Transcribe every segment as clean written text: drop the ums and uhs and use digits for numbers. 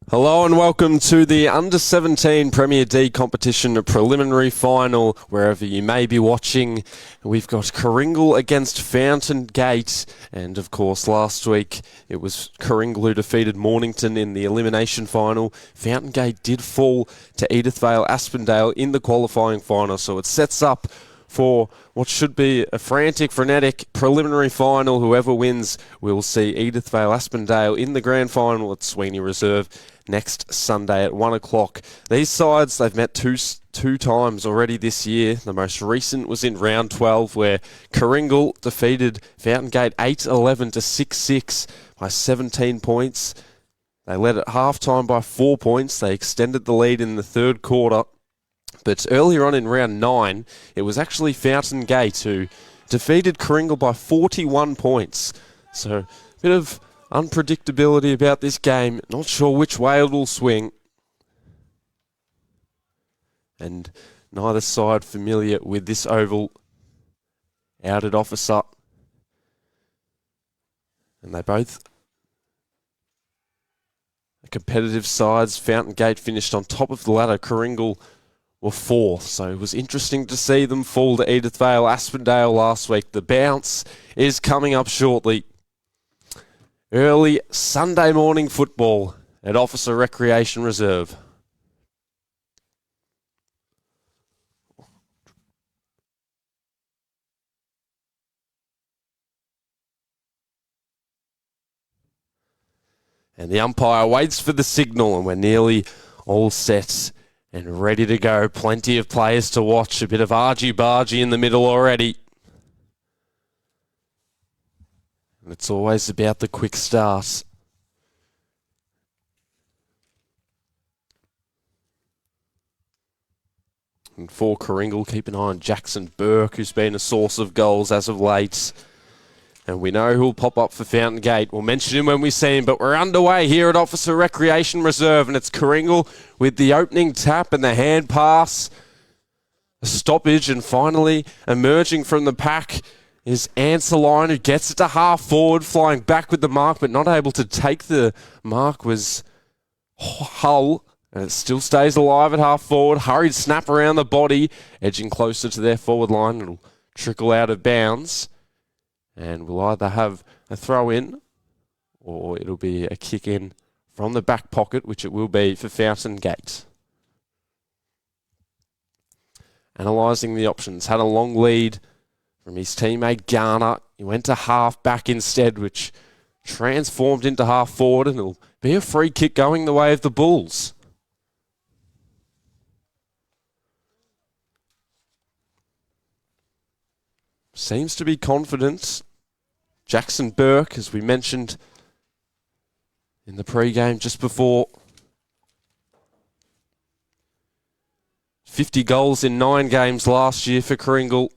Hello and welcome to the Under-17 Premier D competition preliminary final. Wherever you may be watching, we've got Karingal against Fountain+Gate, and of course last week it was Karingal who defeated Mornington in the elimination final. Fountain+Gate did fall to Edithvale-Aspendale in the qualifying final, so it sets up for what should be a frantic, frenetic preliminary final. Whoever wins will see Edithvale-Aspendale in the grand final at Sweeney Reserve next Sunday at 1 o'clock. These sides, they've met two times already this year. The most recent was in round 12, where Karingal defeated Fountain+Gate 8-11 to 6-6 by 17 points. They led at half-time by 4 points. They extended the lead in the third quarter. But earlier on in round 9, it was actually Fountain+Gate who defeated Karingal by 41 points. So a bit of unpredictability about this game. Not sure which way it will swing. And neither side familiar with this oval out at Officer. And they both are competitive sides. Fountain+Gate finished on top of the ladder. Karingal were fourth, so it was interesting to see them fall to Edithvale-Aspendale last week. The bounce is coming up shortly. Early Sunday morning football at Officer Recreation Reserve. And the umpire waits for the signal, and we're nearly all set and ready to go. Plenty of players to watch. A bit of argy-bargy in the middle already. And it's always about the quick start. And for Karingal, keep an eye on Jackson Burke, who's been a source of goals as of late. And we know who'll pop up for Fountain+Gate. We'll mention him when we see him, but we're underway here at Officer Recreation Reserve, and it's Karingal with the opening tap and the hand pass. A stoppage, and finally emerging from the pack is Anseline, who gets it to half forward, flying back with the mark, but not able to take the mark was Hull, and it still stays alive at half forward. Hurried snap around the body, edging closer to their forward line. It'll trickle out of bounds. And we'll either have a throw in or it'll be a kick in from the back pocket, which it will be for Fountain+Gate. Analysing the options. Had a long lead from his teammate Garner. He went to half back instead, which transformed into half forward, and it'll be a free kick going the way of the Bulls. Seems to be confident. Jackson Burke, as we mentioned in the pre-game just before. 50 goals in 9 games last year for Karingal,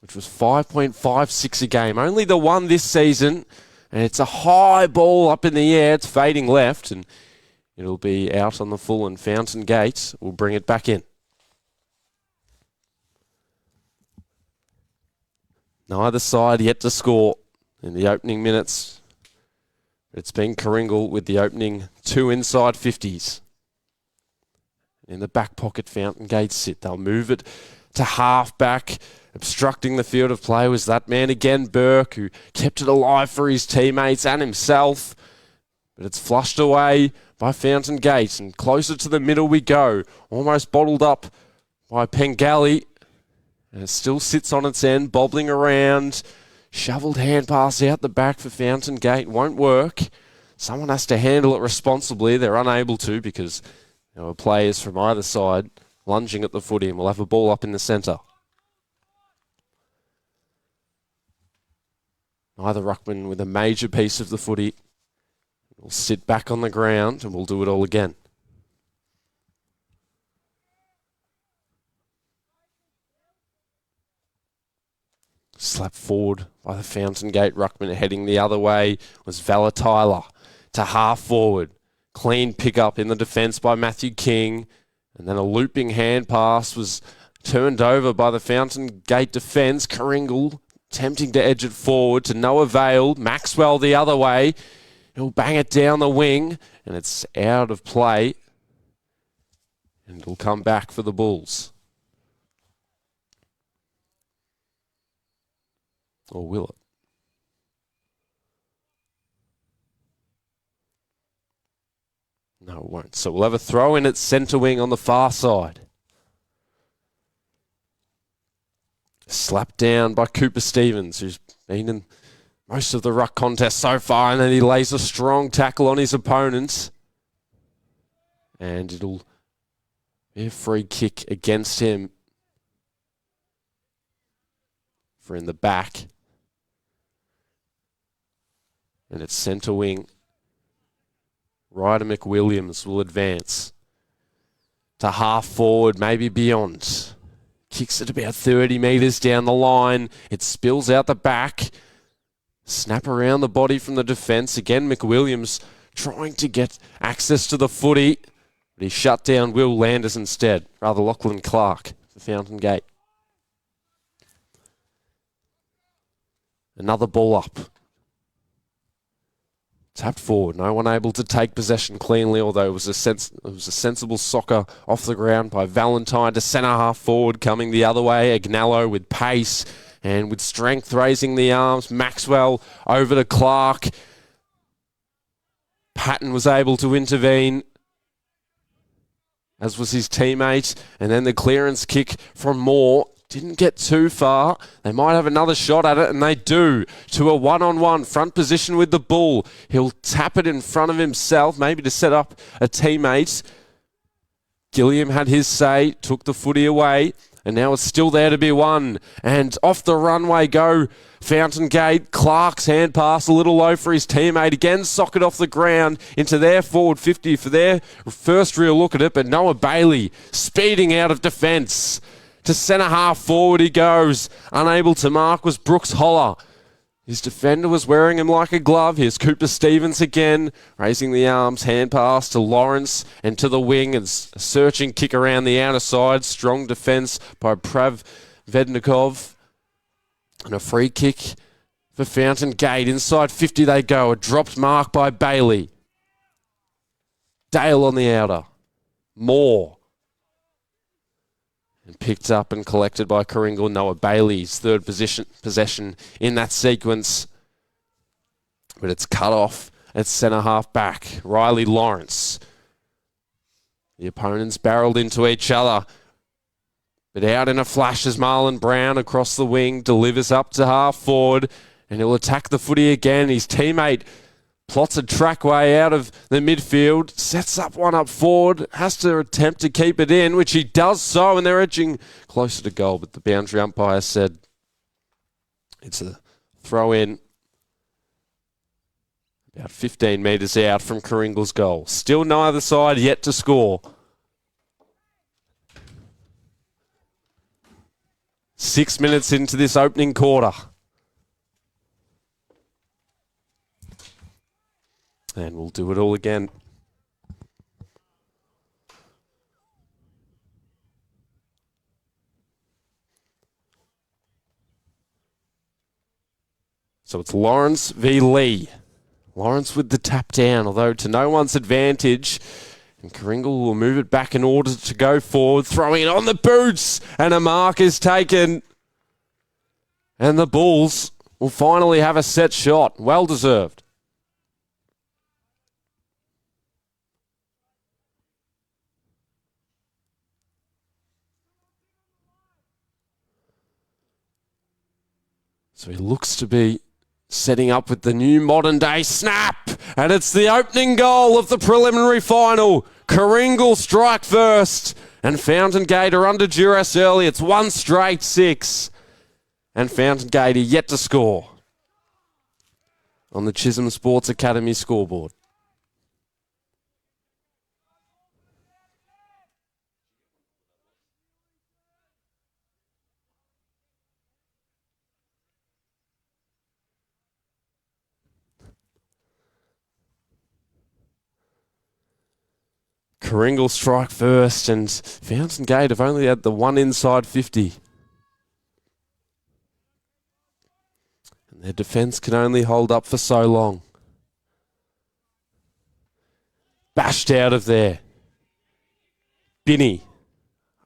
which was 5.56 a game. Only the one this season, and it's a high ball up in the air. It's fading left, and it'll be out on the full, and Fountain+Gate will bring it back in. Neither side yet to score in the opening minutes. It's been Karingal with the opening 2 inside 50s. In the back pocket, Fountain+Gate sit. They'll move it to half back. Obstructing the field of play was that man again, Burke, who kept it alive for his teammates and himself. But it's flushed away by Fountain+Gate, and closer to the middle we go. Almost bottled up by Pengali. And it still sits on its end, bobbling around. Shoveled hand pass out the back for Fountain+Gate. Won't work. Someone has to handle it responsibly. They're unable to because there were players from either side lunging at the footy, and we'll have a ball up in the centre. Neither ruckman with a major piece of the footy. We'll sit back on the ground and we'll do it all again. Slapped forward by the Fountain+Gate ruckman. Heading the other way was Valor Tyler to half forward. Clean pick up in the defence by Matthew King. And then a looping hand pass was turned over by the Fountain+Gate defence. Karingal attempting to edge it forward to no avail. Maxwell the other way. He'll bang it down the wing, and it's out of play. And it'll come back for the Bulls. Or will it? No, it won't. So we'll have a throw in at centre wing on the far side. Slapped down by Cooper Stevens, who's been in most of the ruck contest so far, and then he lays a strong tackle on his opponent. And it'll be a free kick against him for in the back. And it's centre wing. Ryder McWilliams will advance to half forward, maybe beyond. Kicks it about 30 metres down the line. It spills out the back. Snap around the body from the defence. Again, McWilliams trying to get access to the footy. But he shut down Will Landers instead. Rather, Lachlan Clark for Fountain Gate. Another ball up. Tapped forward, no one able to take possession cleanly, although it was a sensible soccer off the ground by Valentine to centre half forward, coming the other way. Agnello with pace and with strength raising the arms. Maxwell over to Clark. Patton was able to intervene, as was his teammate. And then the clearance kick from Moore. Didn't get too far. They might have another shot at it, and they do. To a one-on-one front position with the Bull. He'll tap it in front of himself, maybe to set up a teammate. Gilliam had his say, took the footy away, and now it's still there to be won. And off the runway go Fountain Gate. Clark's hand pass a little low for his teammate. Again, socket off the ground into their forward 50 for their first real look at it, but Noah Bailey speeding out of defence. To centre half forward he goes. Unable to mark was Brooks Holler. His defender was wearing him like a glove. Here's Cooper Stevens again, raising the arms, hand pass to Lawrence and to the wing, and a searching kick around the outer side. Strong defence by Prav Vednikov. And a free kick for Fountain Gate. Inside 50 they go. A dropped mark by Bailey. Dale on the outer. Moore. And picked up and collected by Karingal. Noah Bailey's third possession in that sequence. But it's cut off at centre half back. Riley Lawrence. The opponents barreled into each other. But out in a flash is Marlon Brown across the wing. Delivers up to half forward. And he'll attack the footy again. His teammate plots a trackway out of the midfield, sets up one up forward, has to attempt to keep it in, which he does so, and they're edging closer to goal. But the boundary umpire said it's a throw in about 15 metres out from Karingal's goal. Still neither side yet to score. 6 minutes into this opening quarter. And we'll do it all again. So it's Lawrence v. Lee. Lawrence with the tap down, although to no one's advantage. And Karingal will move it back in order to go forward, throwing it on the boots. And a mark is taken. And the Bulls will finally have a set shot. Well deserved. So he looks to be setting up with the new modern day snap. And it's the opening goal of the preliminary final. Karingal strike first. And Fountain Gate are under duress early. It's one straight 6. And Fountain Gate are yet to score on the Chisholm Sports Academy scoreboard. Karingal strike first, and Fountain Gate have only had the one inside 50. And their defence can only hold up for so long. bashed out of there. Binney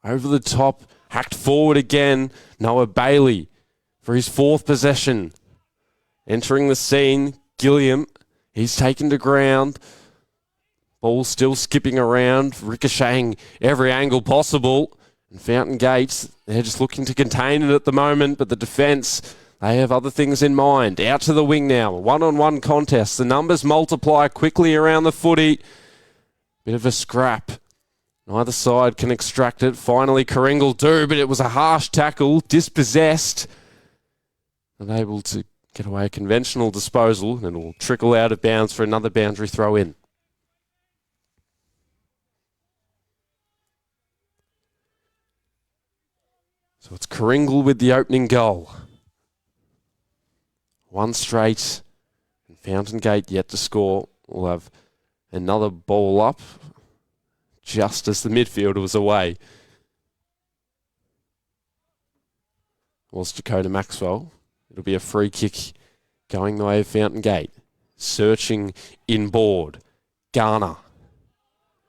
over the top, hacked forward again. Noah Bailey for his fourth possession. Entering the scene, Gilliam, he's taken to ground. Ball still skipping around, ricocheting every angle possible. And Fountain+Gate, they're just looking to contain it at the moment, but the defence, they have other things in mind. Out to the wing now, one-on-one contest. The numbers multiply quickly around the footy. Bit of a scrap. Neither side can extract it. Finally, Karingal do, but it was a harsh tackle, dispossessed. Unable to get away a conventional disposal, and it will trickle out of bounds for another boundary throw in. So it's Karingal with the opening goal. One straight, and Fountain+Gate yet to score. We'll have another ball up just as the midfielder was away. Was Dakota Maxwell. It'll be a free kick going the way of Fountain+Gate. Searching inboard. Garner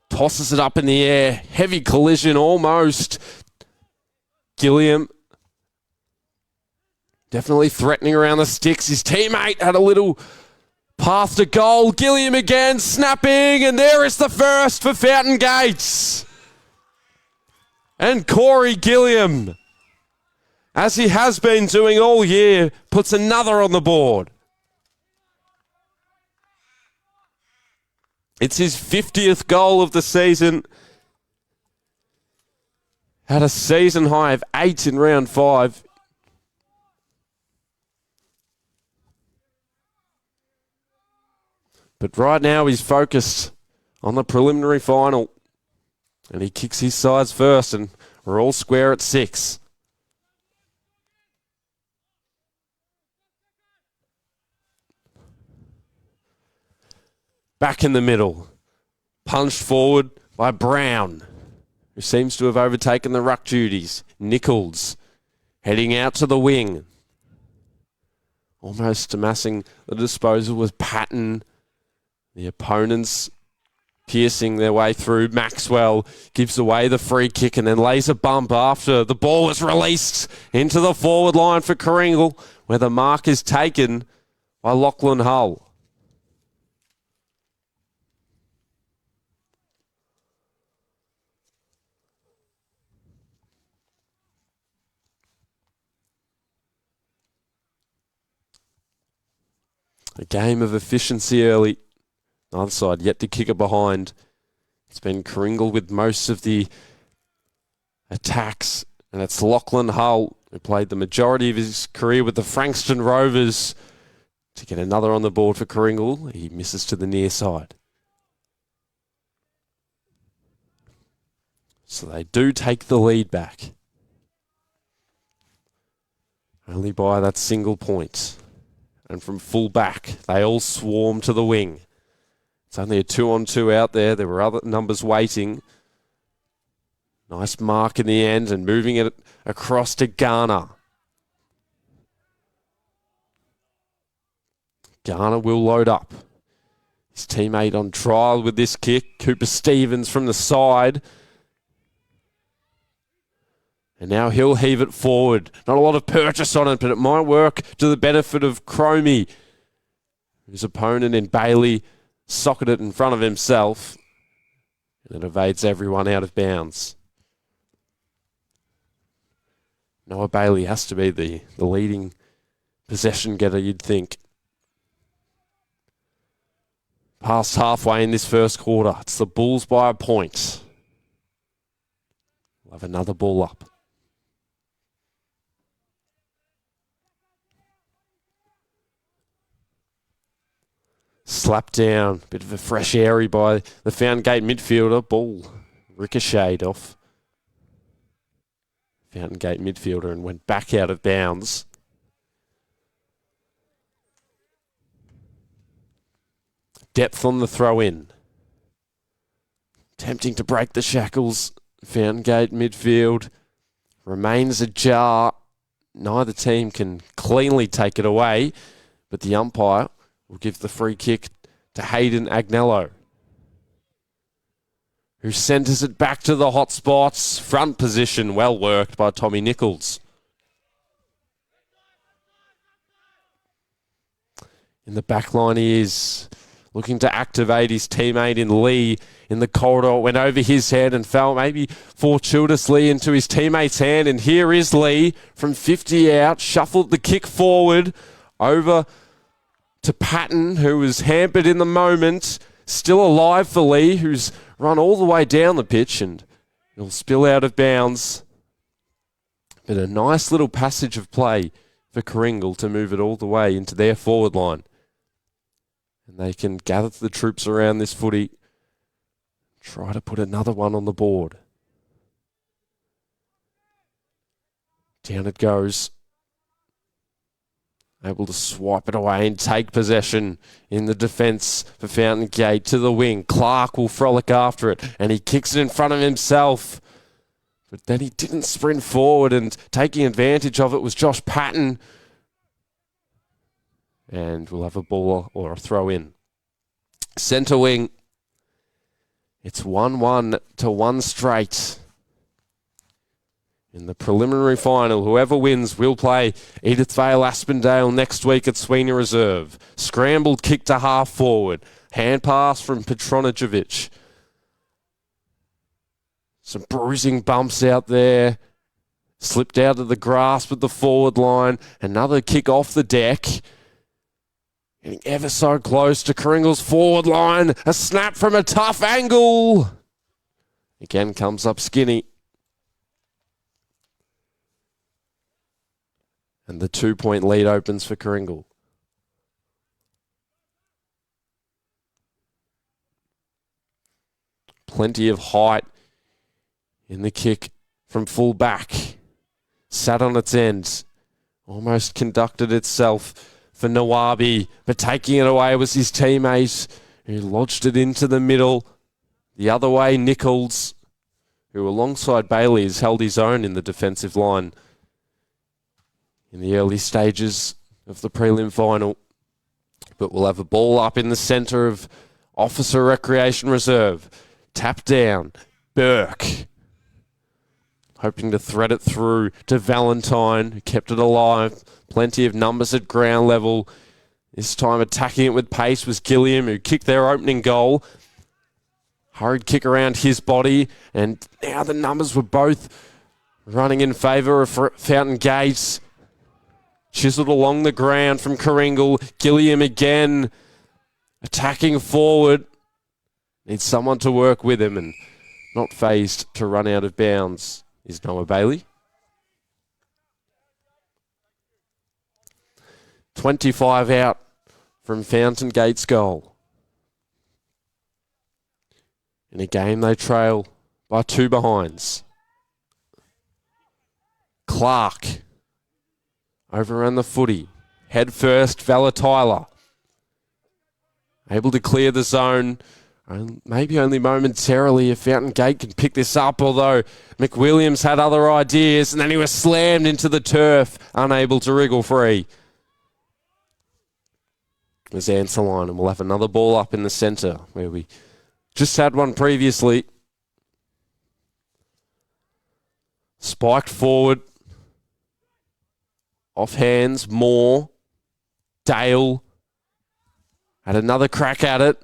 tosses it up in the air. Heavy collision almost. Gilliam definitely threatening around the sticks. His teammate had a little path to goal. Gilliam again snapping, and there is the first for Fountain+Gate. And Corey Gilliam, as he has been doing all year, puts another on the board. It's his 50th goal of the season. Had a season high of 8 in round 5. But right now he's focused on the preliminary final. And he kicks his sides first, and we're all square at 6. Back in the middle. Punched forward by Brown, who seems to have overtaken the ruck duties. Nichols heading out to the wing. Almost amassing the disposal was Patton. The opponents piercing their way through. Maxwell gives away the free kick and then lays a bump after the ball was released into the forward line for Karingal, where the mark is taken by Lachlan Hull. A game of efficiency early. Neither side yet to kick it behind. It's been Karingal with most of the attacks. And it's Lachlan Hull, who played the majority of his career with the Frankston Rovers, to get another on the board for Karingal. He misses to the near side. So they do take the lead back. Only by that single point. And from full back, they all swarm to the wing. It's only a 2-on-2 out there. There were other numbers waiting. Nice mark in the end and moving it across to Garner. Garner will load up. His teammate on trial with this kick. Cooper Stevens from the side. And now he'll heave it forward. Not a lot of purchase on it, but it might work to the benefit of Cromie. His opponent in Bailey socketed it in front of himself. And it evades everyone out of bounds. Noah Bailey has to be the leading possession getter, you'd think. Past halfway in this first quarter. It's the Bulls by a point. We'll have another ball up. Slapped down. Bit of a fresh airy by the Fountain+Gate midfielder. Ball ricocheted off Fountain+Gate midfielder and went back out of bounds. Depth on the throw in. Attempting to break the shackles. Fountain+Gate midfield remains ajar. Neither team can cleanly take it away, but the umpire will give the free kick to Hayden Agnello. who centres it back to the hot spots. Front position, well worked by Tommy Nichols. In the back line, he is looking to activate his teammate in Lee in the corridor. Went over his head and fell maybe fortuitously into his teammate's hand. And here is Lee from 50 out, shuffled the kick forward over to Patton, who was hampered in the moment. Still alive for Lee, who's run all the way down the pitch, and he'll spill out of bounds. But a nice little passage of play for Karingal to move it all the way into their forward line. And they can gather the troops around this footy, try to put another one on the board. Down it goes. Able to swipe it away and take possession in the defence for Fountain Gate to the wing. Clark will frolic after it, and he kicks it in front of himself. But then he didn't sprint forward, and taking advantage of it was Josh Patton. And we'll have a ball or a throw in. Centre wing. It's 1-1 to 1 straight. In the preliminary final, whoever wins will play Edithvale Aspendale next week at Sweeney Reserve. Scrambled kick to half forward. Hand pass from Petronijevic. Some bruising bumps out there. Slipped out of the grasp of the forward line. Another kick off the deck. Getting ever so close to Karingal's forward line. A snap from a tough angle. Again comes up skinny. And the 2-point lead opens for Karingal. Plenty of height in the kick from full back. Sat on its end. Almost conducted itself for Nawabi, but taking it away was his teammate who lodged it into the middle. The other way, Nichols, who alongside Bailey has held his own in the defensive line in the early stages of the prelim final. But we'll have a ball up in the centre of Officer Recreation Reserve. Tap down. Burke. Hoping to thread it through to Valentine, who kept it alive. Plenty of numbers at ground level. This time attacking it with pace was Gilliam, who kicked their opening goal. Hurried kick around his body, and now the numbers were both running in favour of Fountain Gate. Chiselled along the ground from Karingal. Gilliam again attacking forward. Needs someone to work with him, and not phased to run out of bounds is Noah Bailey. 25 out from Fountain Gate's goal. In a game they trail by 2 behinds. Clark overran the footy. Head first, Tyler. Able to clear the zone. Maybe only momentarily if Fountain Gate can pick this up, although McWilliams had other ideas, and then he was slammed into the turf, unable to wriggle free. There's Anseline, and we'll have another ball up in the centre, where we just had one previously. Spiked forward. Off hands, Moore. Dale had another crack at it,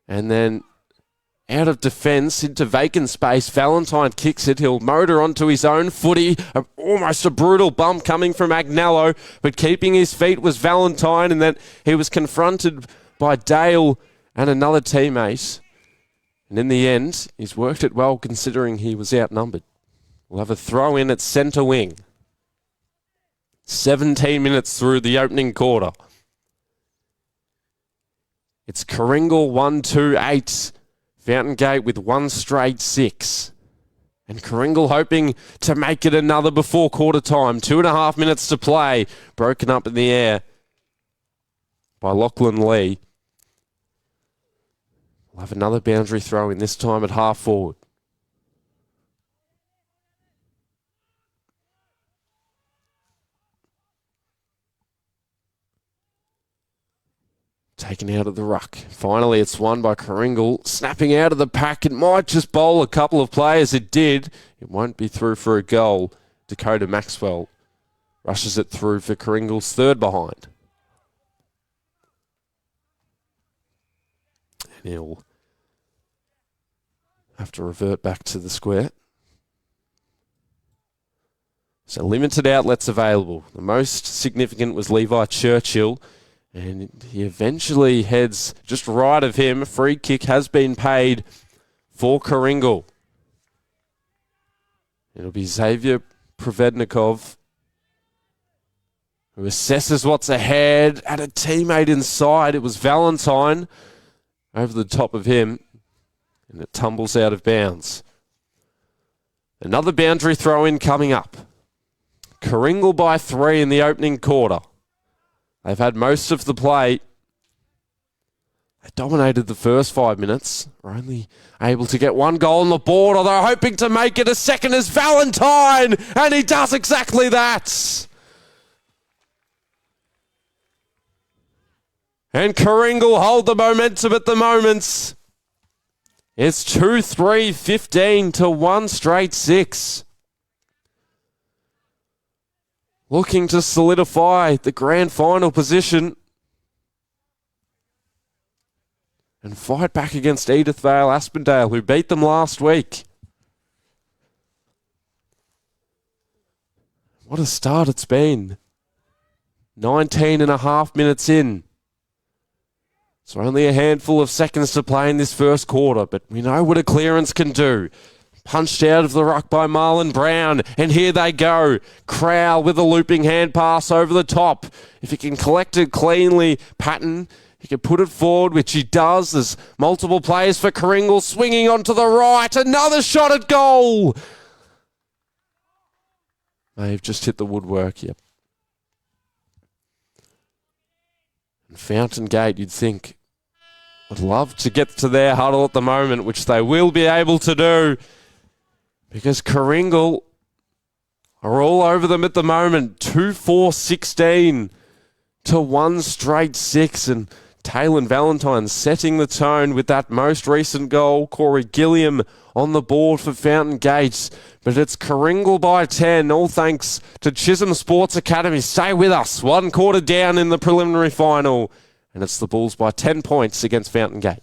and then out of defence into vacant space. Valentine kicks it. He'll motor onto his own footy. Almost a brutal bump coming from Agnello, but keeping his feet was Valentine, and then he was confronted by Dale and another teammate. And in the end, he's worked it well considering he was outnumbered. We'll have a throw in at centre wing. 17 minutes through the opening quarter. It's Karingal 1-2-8. Fountain Gate with 1 straight 6. And Karingal hoping to make it another before quarter time. 2.5 minutes to play. Broken up in the air by Lachlan Lee. We'll have another boundary throw in, this time at half forward. taken out of the ruck. Finally, it's won by Karingal. Snapping out of the pack. It might just bowl a couple of players. It did. It won't be through for a goal. Dakota Maxwell rushes it through for Karingal's third behind. And he'll have to revert back to the square. So limited outlets available. The most significant was Levi Churchill, and he eventually heads just right of him. A free kick has been paid for Karingal. It'll be Xavier Provednikov, who assesses what's ahead, had a teammate inside. It was Valentine over the top of him, and it tumbles out of bounds. Another boundary throw-in coming up. Karingal by 3 in the opening quarter. They've had most of the play. They dominated the first 5 minutes. Were only able to get 1 goal on the board, although hoping to make it a second is Valentine, and he does exactly that. And Karingal hold the momentum at the moment. It's 2-3-15 to 1 straight 6. Looking to solidify the grand final position and fight back against Edithvale Aspendale, who beat them last week. What a start it's been. 19.5 minutes in. So only a handful of seconds to play in this first quarter, but we know what a clearance can do. Punched out of the ruck by Marlon Brown, and here they go. Crowell with a looping hand pass over the top. If he can collect it cleanly, Patton, he can put it forward, which he does. There's multiple players for Karingal swinging onto the right. Another shot at goal. They've just hit the woodwork, yep. And Fountain+Gate, you'd think, would love to get to their huddle at the moment, which they will be able to do, because Karingal are all over them at the moment. 2-4-16 to 1 straight 6. And Taylor Valentine setting the tone with that most recent goal. Corey Gilliam on the board for Fountain+Gate. But it's Karingal by 10, all thanks to Chisholm Sports Academy. Stay with us. 1 quarter down in the preliminary final. And it's the Bulls by 10 points against Fountain+Gate.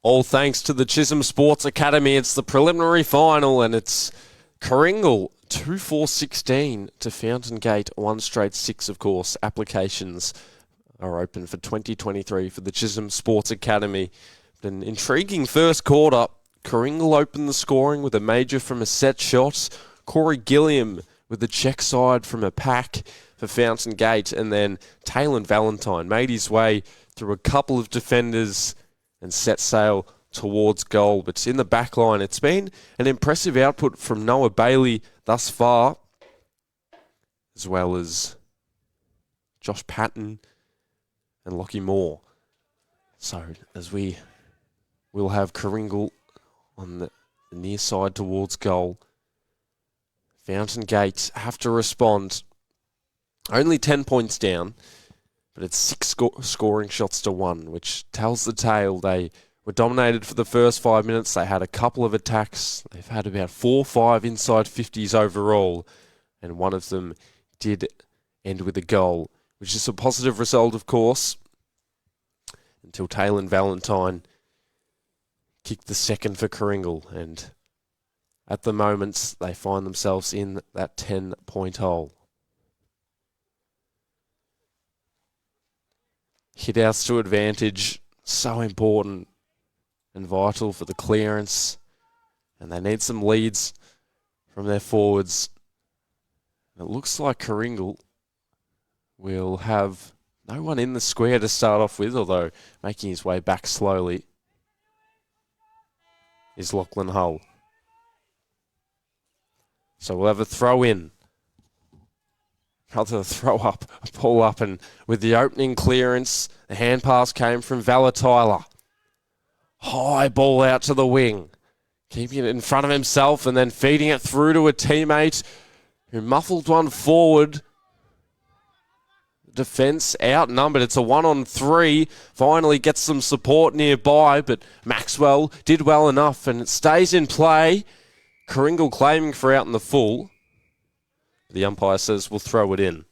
All thanks to the Chisholm Sports Academy. It's the preliminary final, and it's Karingal 2-4-16 to Fountain Gate 1-6, of course. Applications are open for 2023 for the Chisholm Sports Academy. An intriguing first quarter. Karingal opened the scoring with a major from a set shot. Corey Gilliam with the check side from a pack for Fountain Gate, and then Taylor Valentine made his way through a couple of defenders and set sail towards goal. But in the back line, it's been an impressive output from Noah Bailey thus far, as well as Josh Patton and Lockie Moore. So as we will have Karingal on the near side towards goal, Fountain Gate have to respond. Only 10 points down, but it's 6 scoring shots to 1, which tells the tale. They were dominated for the first 5 minutes. They had a couple of attacks. They've had about 4 or 5 inside 50s overall, and one of them did end with a goal, which is a positive result, of course, until Taylor Valentine kicked the second for Karingal, and at the moment they find themselves in that 10-point hole. Hit-outs to advantage, so important and vital for the clearance. And they need some leads from their forwards. It looks like Karingal will have no one in the square to start off with, although making his way back slowly is Lachlan Hull. So we'll have a throw in. Rather throw up, a pull up, and with the opening clearance, the hand pass came from Tyler. High ball out to the wing, keeping it in front of himself and then feeding it through to a teammate who muffled one forward. Defence outnumbered. It's a 1-on-3. Finally gets some support nearby, but Maxwell did well enough, and it stays in play. Karingal claiming for out in the full. The umpire says we'll throw it in.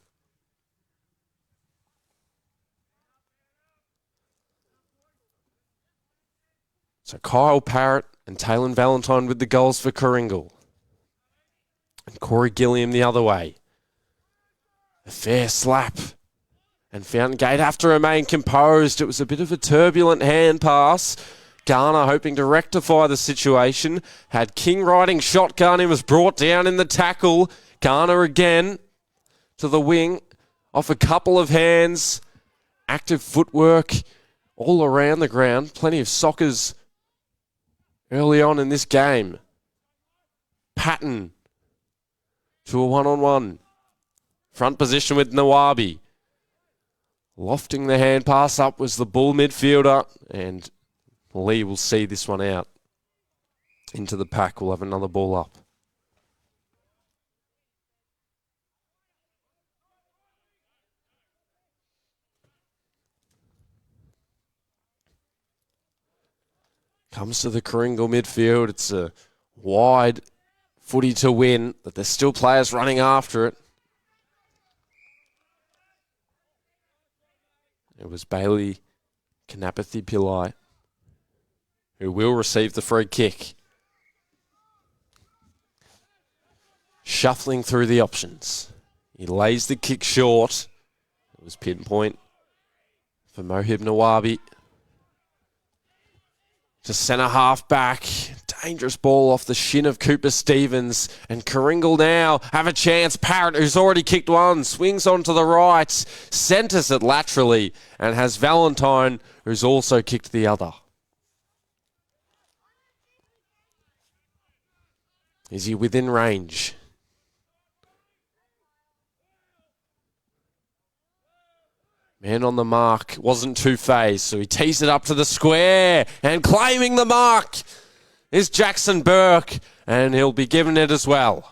So Kyle Parrott and Taylor Valentine with the goals for Karingal. And Corey Gilliam the other way. A fair slap. And Fountain Gate have to remain composed. It was a bit of a turbulent hand pass. Garner hoping to rectify the situation. Had King riding shotgun. He was brought down in the tackle. Garner again to the wing, off a couple of hands. Active footwork all around the ground. Plenty of soccers early on in this game. Patton to a 1-on-1. Front position with Nawabi. Lofting the hand pass up was the Bull midfielder, and Lee will see this one out. Into the pack, we'll have another ball up. Comes to the Karingal midfield. It's a wide footy to win, but there's still players running after it. It was Bailey Kanapathi Pillai who will receive the free kick. Shuffling through the options. He lays the kick short. It was pinpoint for Mohib Nawabi. To centre half back. Dangerous ball off the shin of Cooper Stevens. And Karingal now have a chance. Parrott, who's already kicked one, swings onto the right. Centres it laterally. And has Valentine, who's also kicked the other. Is he within range? Man on the mark, wasn't too phased, so he tees it up to the square, and claiming the mark is Jackson Burke, and he'll be given it as well.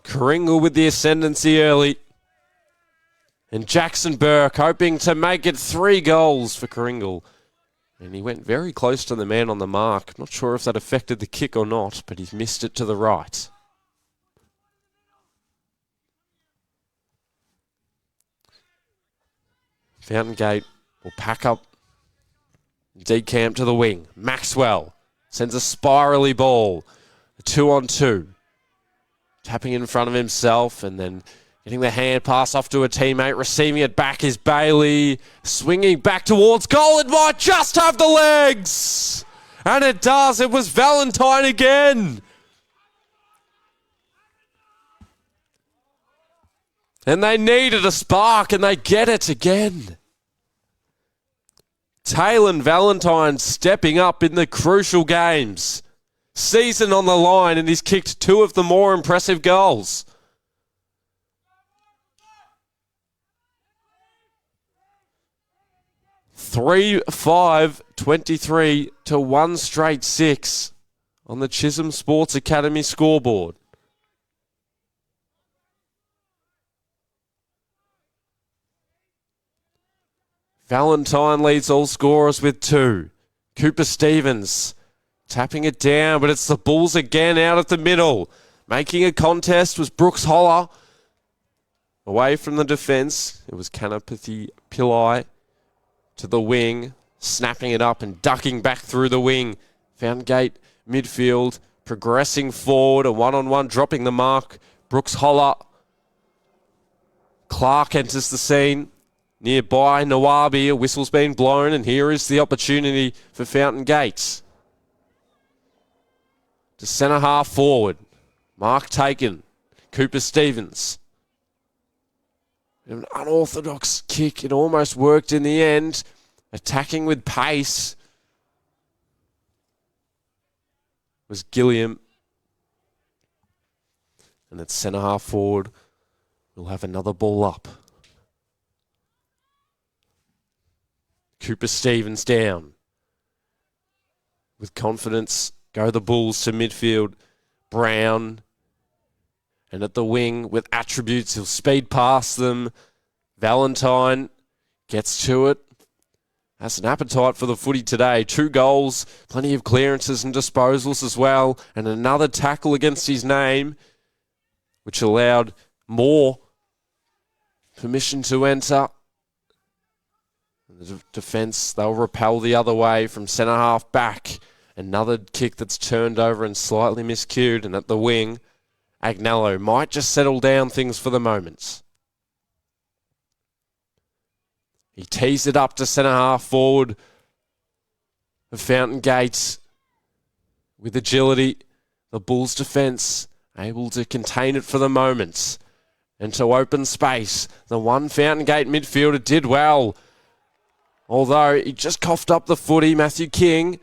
Karingal with the ascendancy early. And Jackson Burke hoping to make it 3 goals for Karingal. And he went very close to the man on the mark. Not sure if that affected the kick or not, but he's missed it to the right. Fountain Gate will pack up, decamp to the wing. Maxwell sends a spirally ball. A 2-on-2. Tapping in front of himself and then getting the hand pass off to a teammate. Receiving it back is Bailey. Swinging back towards goal. It might just have the legs. And it does. It was Valentine again. And they needed a spark and they get it again. Taylor Valentine stepping up in the crucial games. Season on the line, and he's kicked 2 of the more impressive goals. Three, 5, 23 to 1 straight 6 on the Chisholm Sports Academy scoreboard. Valentine leads all scorers with 2. Cooper Stevens tapping it down, but it's the Bulls again out at the middle. Making a contest was Brooks Holler. Away from the defence, it was Kanapathy Pillai to the wing, snapping it up and ducking back through the wing. Fountain Gate midfield, progressing forward, a one-on-one, dropping the mark. Brooks Holler. Clark enters the scene. Nearby, Nawabi, a whistle's been blown, and here is the opportunity for Fountain Gate. To centre half forward. Mark taken. Cooper Stevens. An unorthodox kick. It almost worked in the end. Attacking with pace was Gilliam. And at centre half forward, we'll have another ball up. Cooper Stevens down. With confidence, go the Bulls to midfield. Brown. And at the wing, with attributes, he'll speed past them. Valentine gets to it. Has an appetite for the footy today. 2 goals, plenty of clearances and disposals as well. And another tackle against his name, which allowed more permission to enter. The defence, they'll repel the other way from centre half back. Another kick that's turned over and slightly miscued. And at the wing, Agnello might just settle down things for the moment. He tees it up to centre half forward of Fountain Gate with agility. The Bulls' defence able to contain it for the moment. And to open space, the one Fountain Gate midfielder did well. Although he just coughed up the footy, Matthew King.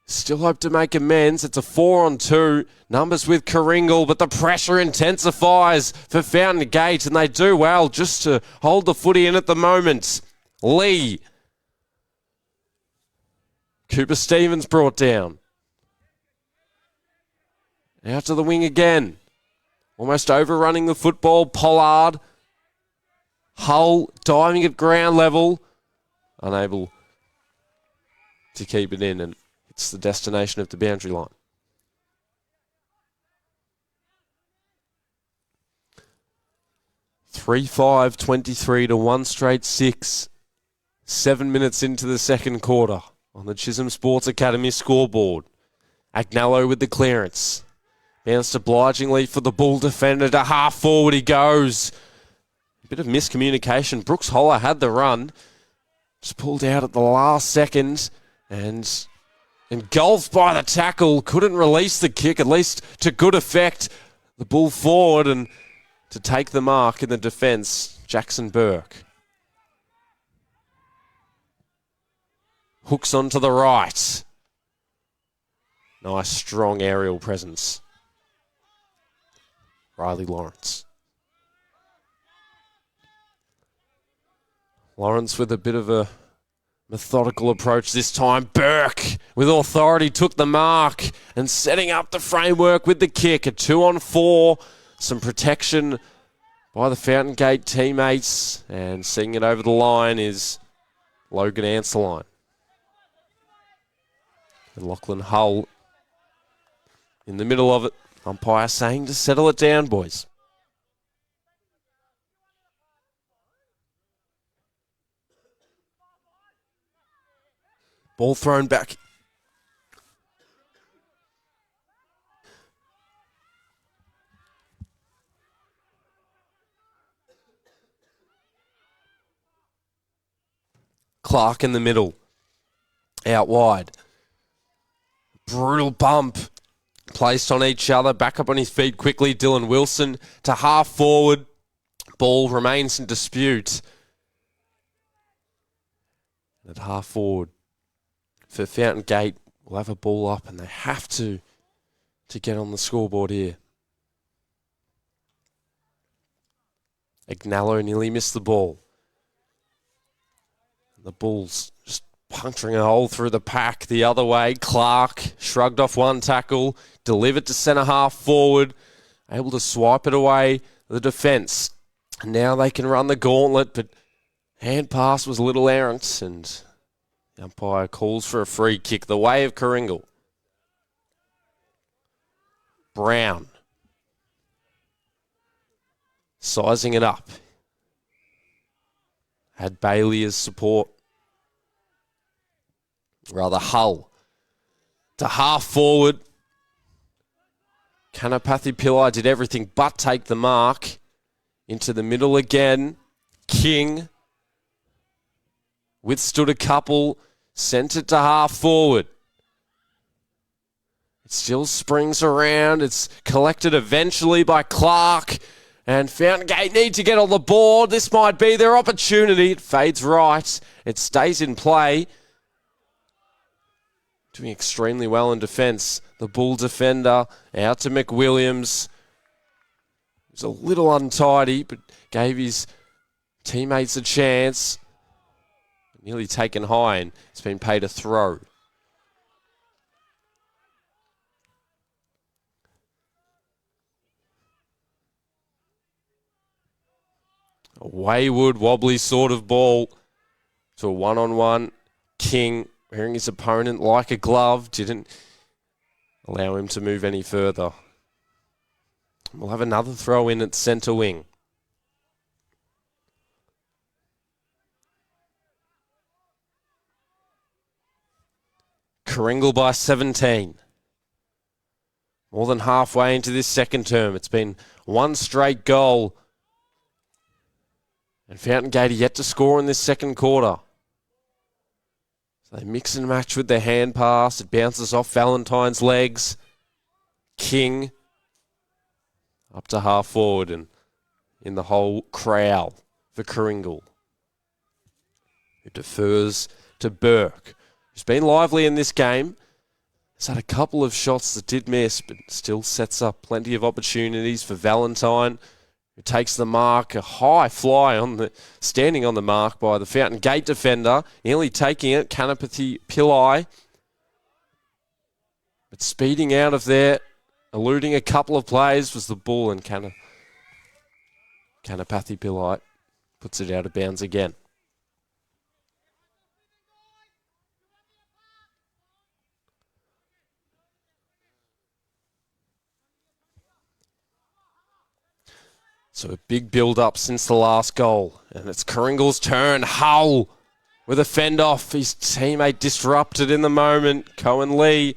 Still hope to make amends. It's a 4-on-2. Numbers with Karingal, but the pressure intensifies for Fountain Gate, and they do well just to hold the footy in at the moment. Lee. Cooper Stevens brought down. Out to the wing again. Almost overrunning the football. Pollard. Hull diving at ground level. Unable to keep it in, and it's the destination of the boundary line. Three, 5, 23 to 1 straight 6. 7 minutes into the second quarter on the Chisholm Sports Academy scoreboard. Agnello with the clearance. Bounced obligingly for the Bull defender to half forward he goes. A bit of miscommunication. Brooks Holler had the run. Just pulled out at the last second and engulfed by the tackle. Couldn't release the kick, at least to good effect. The Bull forward and to take the mark in the defence, Jackson Burke. Hooks onto the right. Nice, strong aerial presence. Riley Lawrence. Lawrence with a bit of a methodical approach this time. Burke with authority took the mark and setting up the framework with the kick. A 2-on-4. Some protection by the Fountain Gate teammates. And seeing it over the line is Logan Anseline. And Lachlan Hull in the middle of it. Umpire saying to settle it down, boys. Ball thrown back. Clark in the middle. Out wide. Brutal bump. Placed on each other. Back up on his feet quickly. Dylan Wilson to half forward. Ball remains in dispute. At half forward for Fountain Gate, will have a ball up and they have to get on the scoreboard here. Agnello nearly missed the ball. The Bulls just puncturing a hole through the pack the other way. Clark shrugged off one tackle, delivered to centre half forward, able to swipe it away the defence. Now they can run the gauntlet, but hand pass was a little errant and the umpire calls for a free kick the way of Karingal. Brown sizing it up. Had Bailey as support. Rather Hull to half forward. Kanapathy Pillai did everything but take the mark. Into the middle again. King withstood a couple. Sent it to half forward. It still springs around. It's collected eventually by Clark. And Fountain Gate need to get on the board. This might be their opportunity. It fades right. It stays in play. Doing extremely well in defence. The Bull defender out to McWilliams. He was a little untidy, but gave his teammates a chance. Nearly taken high, and it's been paid a throw. A wayward, wobbly sort of ball to a one-on-one. King, wearing his opponent like a glove, didn't allow him to move any further. We'll have another throw in at centre wing. Karingal by 17. More than halfway into this second term. It's been one straight goal. And Fountain Gate yet to score in this second quarter. So they mix and match with their hand pass. It bounces off Valentine's legs. King up to half forward and in the whole corral for Karingal. Who defers to Burke. He's been lively in this game. He's had a couple of shots that did miss, but still sets up plenty of opportunities for Valentine, who takes the mark. A high fly standing on the mark by the Fountain Gate defender, nearly taking it. Kanapathy Pillai, but speeding out of there, eluding a couple of players was the Bull, and Kanapathy Pillai puts it out of bounds again. So a big build-up since the last goal. And it's Karingal's turn. Hull with a fend-off. His teammate disrupted in the moment. Cohen Lee.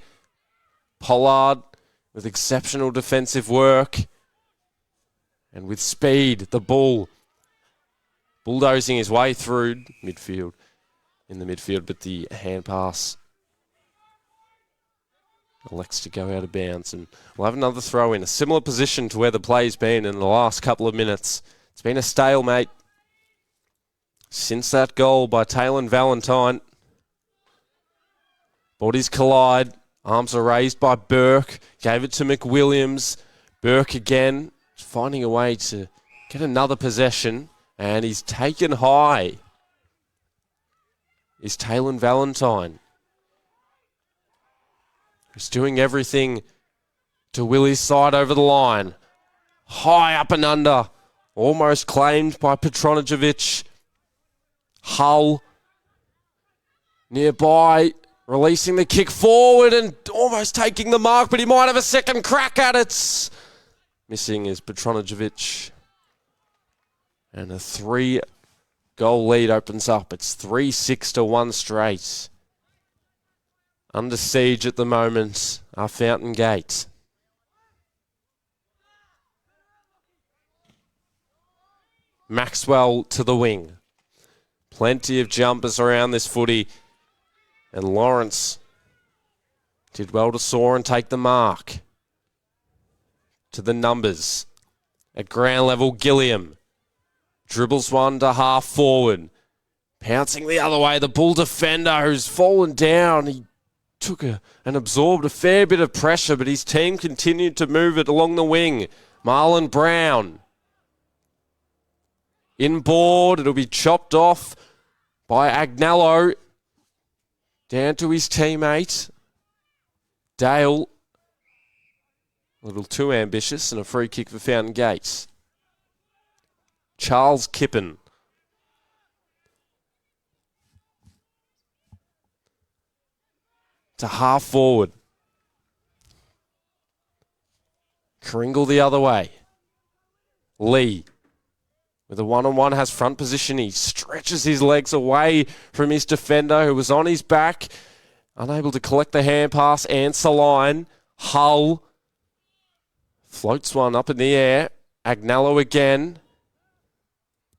Pollard with exceptional defensive work. And with speed, the Bull bulldozing his way through midfield. In the midfield, but the hand pass elects to go out of bounds, and we'll have another throw in a similar position to where the play's been in the last couple of minutes. It's been a stalemate since that goal by Taylor Valentine. Bodies collide, arms are raised by Burke, gave it to McWilliams. Burke again, finding a way to get another possession, and he's taken high. Is Taylor Valentine. He's doing everything to Willie's side over the line. High up and under. Almost claimed by Petronijevic. Hull nearby. Releasing the kick forward and almost taking the mark, but he might have a second crack at it. Missing is Petronijevic. And a 3-goal lead opens up. It's 3-6 to 1 straight. Under siege at the moment are Fountain Gate. Maxwell to the wing. Plenty of jumpers around this footy. And Lawrence did well to soar and take the mark. To the numbers. At ground level, Gilliam dribbles one to half forward. Pouncing the other way, the Bull defender who's fallen down. He took and absorbed a fair bit of pressure, but his team continued to move it along the wing. Marlon Brown. Inboard, it'll be chopped off by Agnello. Down to his teammate. Dale. A little too ambitious and a free kick for Fountain Gate. Charles Kippen. To half forward. Karingal the other way. Lee. With a one-on-one, has front position. He stretches his legs away from his defender who was on his back. Unable to collect the hand pass. Answer line. Hull. Floats one up in the air. Agnello again.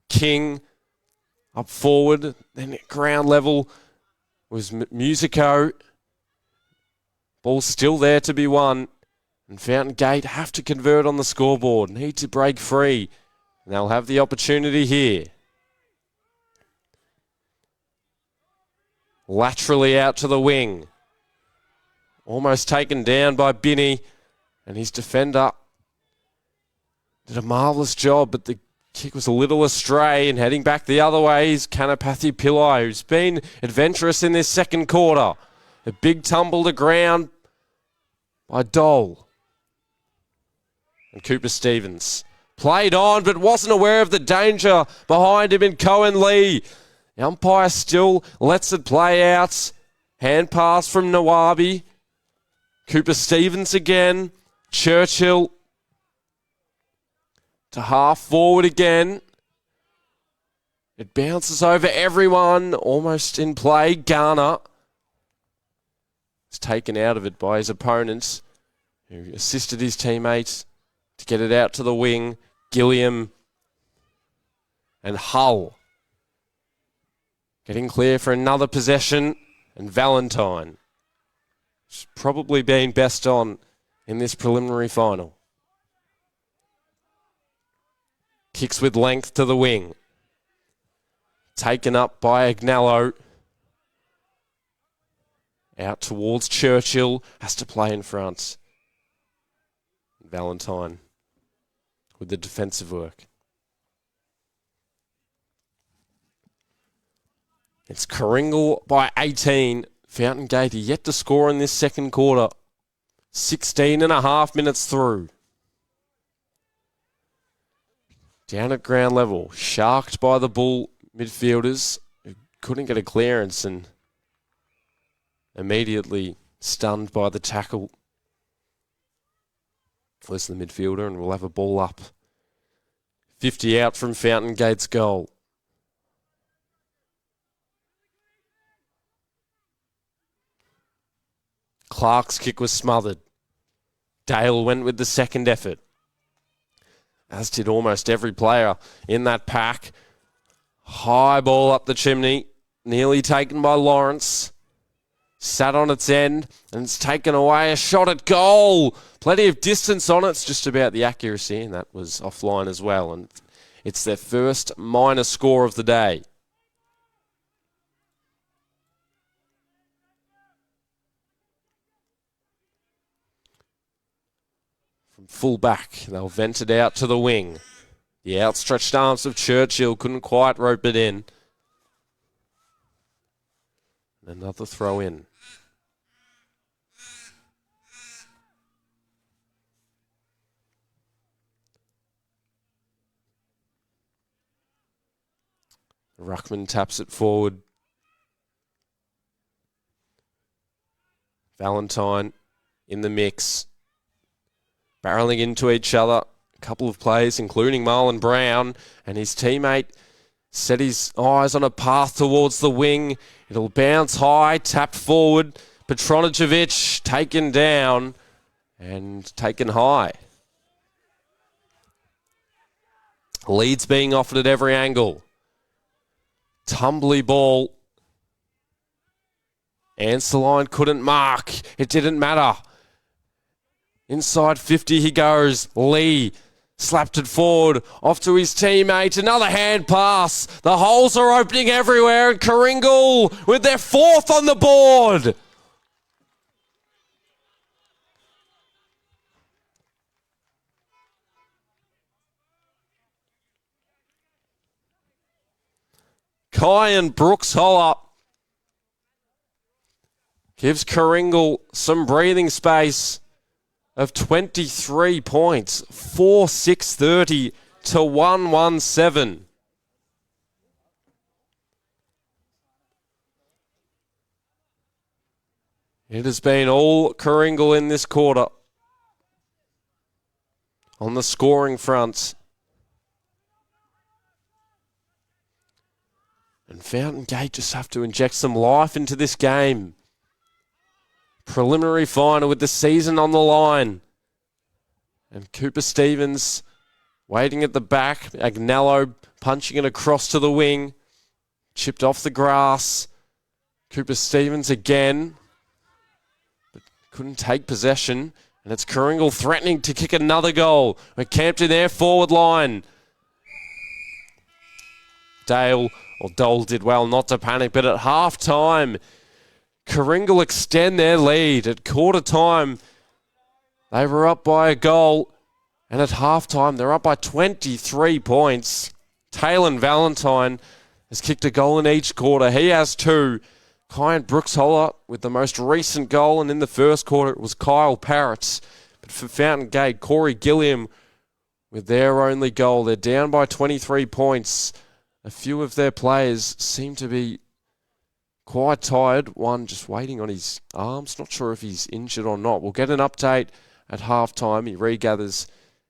King. Up forward. Then at ground level was Musico. Ball still there to be won. And Fountain Gate have to convert on the scoreboard. Need to break free. And they'll have the opportunity here. Laterally out to the wing. Almost taken down by Binney. And his defender did a marvellous job, but the kick was a little astray. And heading back the other way is Kanapathy Pillai, who's been adventurous in this second quarter. A big tumble to ground by Dole. And Cooper Stevens. Played on, but wasn't aware of the danger behind him in Cohen Lee. The umpire still lets it play out. Hand pass from Nawabi. Cooper Stevens again. Churchill to half forward again. It bounces over everyone, almost in play. Garner is taken out of it by his opponents, who assisted his teammates to get it out to the wing. Gilliam and Hull getting clear for another possession. And Valentine, who's probably been best on in this preliminary final. Kicks with length to the wing. Taken up by Agnello. Out towards Churchill. Has to play in front. Valentine with the defensive work. It's Karingal by 18. Fountain Gate yet to score in this second quarter. 16 and a half minutes through. Down at ground level. Sharked by the Bull midfielders who couldn't get a clearance and immediately stunned by the tackle. First the midfielder, and we'll have a ball up. 50 out from Fountain Gate's goal. Clark's kick was smothered. Dale went with the second effort, as did almost every player in that pack. High ball up the chimney, nearly taken by Lawrence. Sat on its end, and it's taken away. A shot at goal. Plenty of distance on it. It's just about the accuracy, and that was offline as well. And it's their first minor score of the day. From full back, they'll vent it out to the wing. The outstretched arms of Churchill couldn't quite rope it in. Another throw in. Ruckman taps it forward. Valentine in the mix. Barreling into each other. A couple of players, including Marlon Brown, and his teammate set his eyes on a path towards the wing. It'll bounce high, tapped forward. Petronijevic taken down and taken high. Leads being offered at every angle. Tumbly ball. Anseline couldn't mark. It didn't matter. Inside 50 he goes. Lee slapped it forward. Off to his teammate. Another hand pass. The holes are opening everywhere. And Karingal with their fourth on the board. Kyan Brooks-Holler gives Karingal some breathing space of 23 points. 4-6-30 to 1-1-7. It has been all Karingal in this quarter. On the scoring front. And Fountain Gate just have to inject some life into this game. Preliminary final with the season on the line. And Cooper Stevens waiting at the back. Agnello punching it across to the wing. Chipped off the grass. Cooper Stevens again. But couldn't take possession. And it's Karingal threatening to kick another goal. We're camped in their forward line. Dole did well not to panic, but at half-time, Karingal extend their lead. At quarter-time, they were up by a goal, and at half-time, they're up by 23 points. Taylor Valentine has kicked a goal in each quarter. He has two. Kyan Brooks-Holler with the most recent goal, and in the first quarter, it was Kyle Parrott. But for Fountain Gate, Corey Gilliam with their only goal. They're down by 23 points. A few of their players seem to be quite tired. One just waiting on his arms. Not sure if he's injured or not. We'll get an update at halftime. He regathers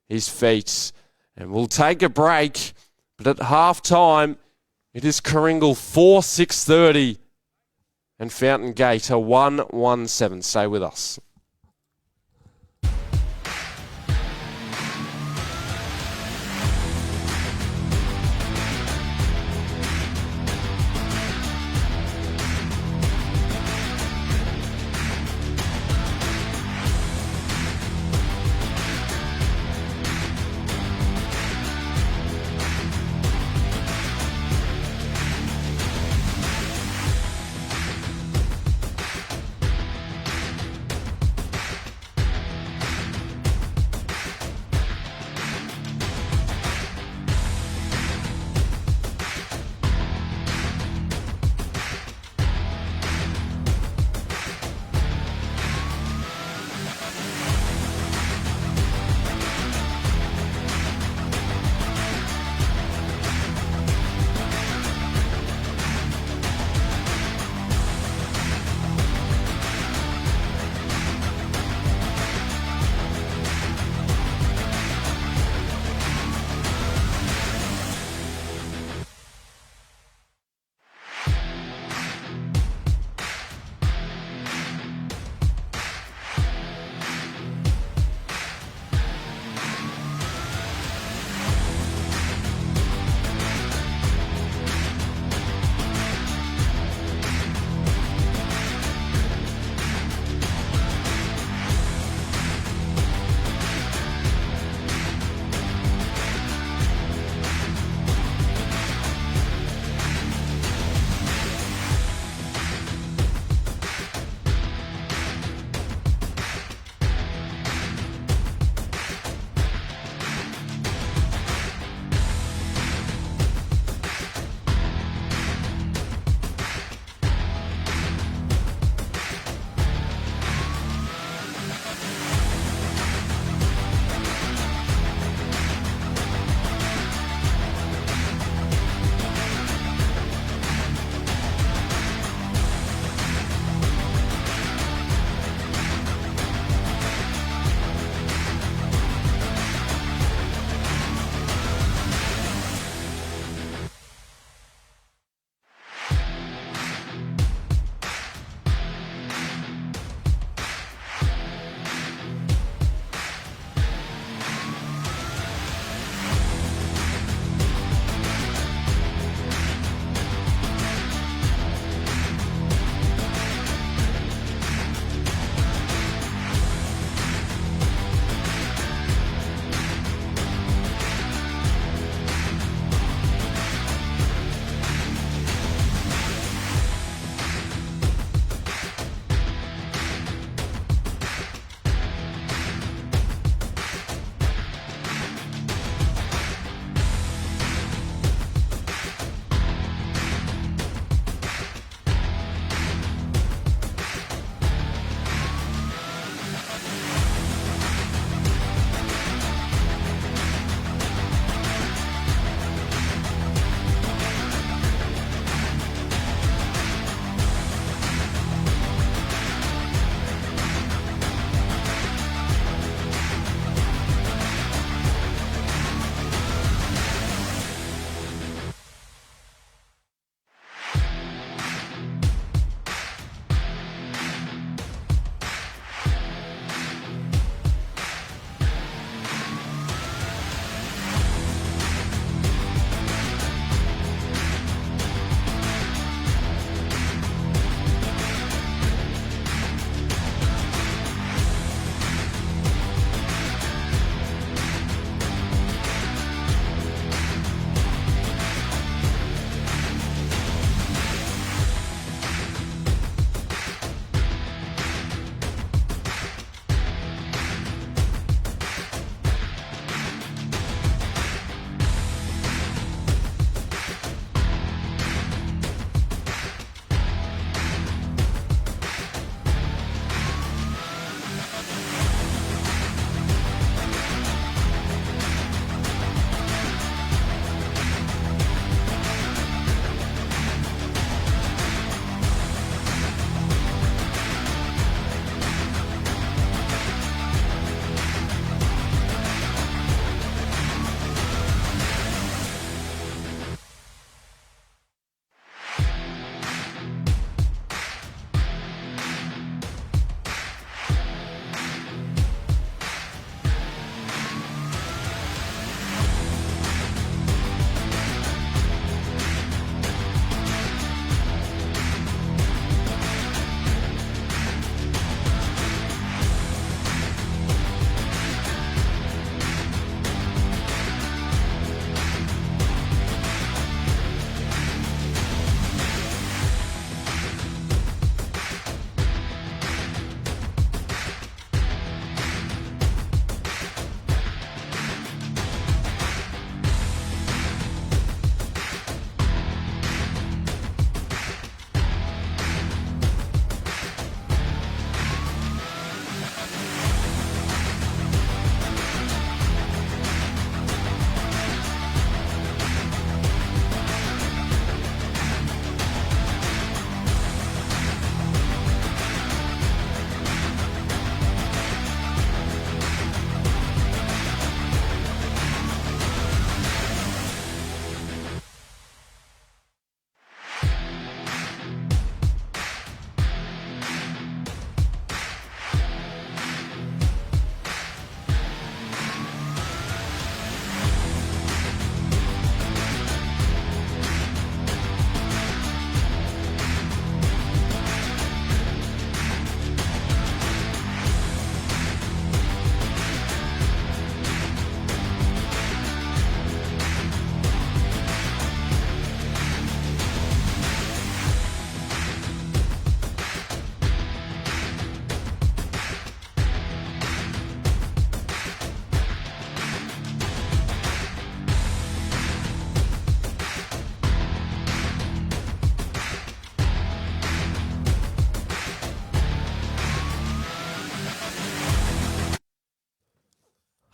his feet. And we'll take a break. But at halftime, it is Karingal 4-6-30 and Fountain Gate a 1-1-7. Stay with us.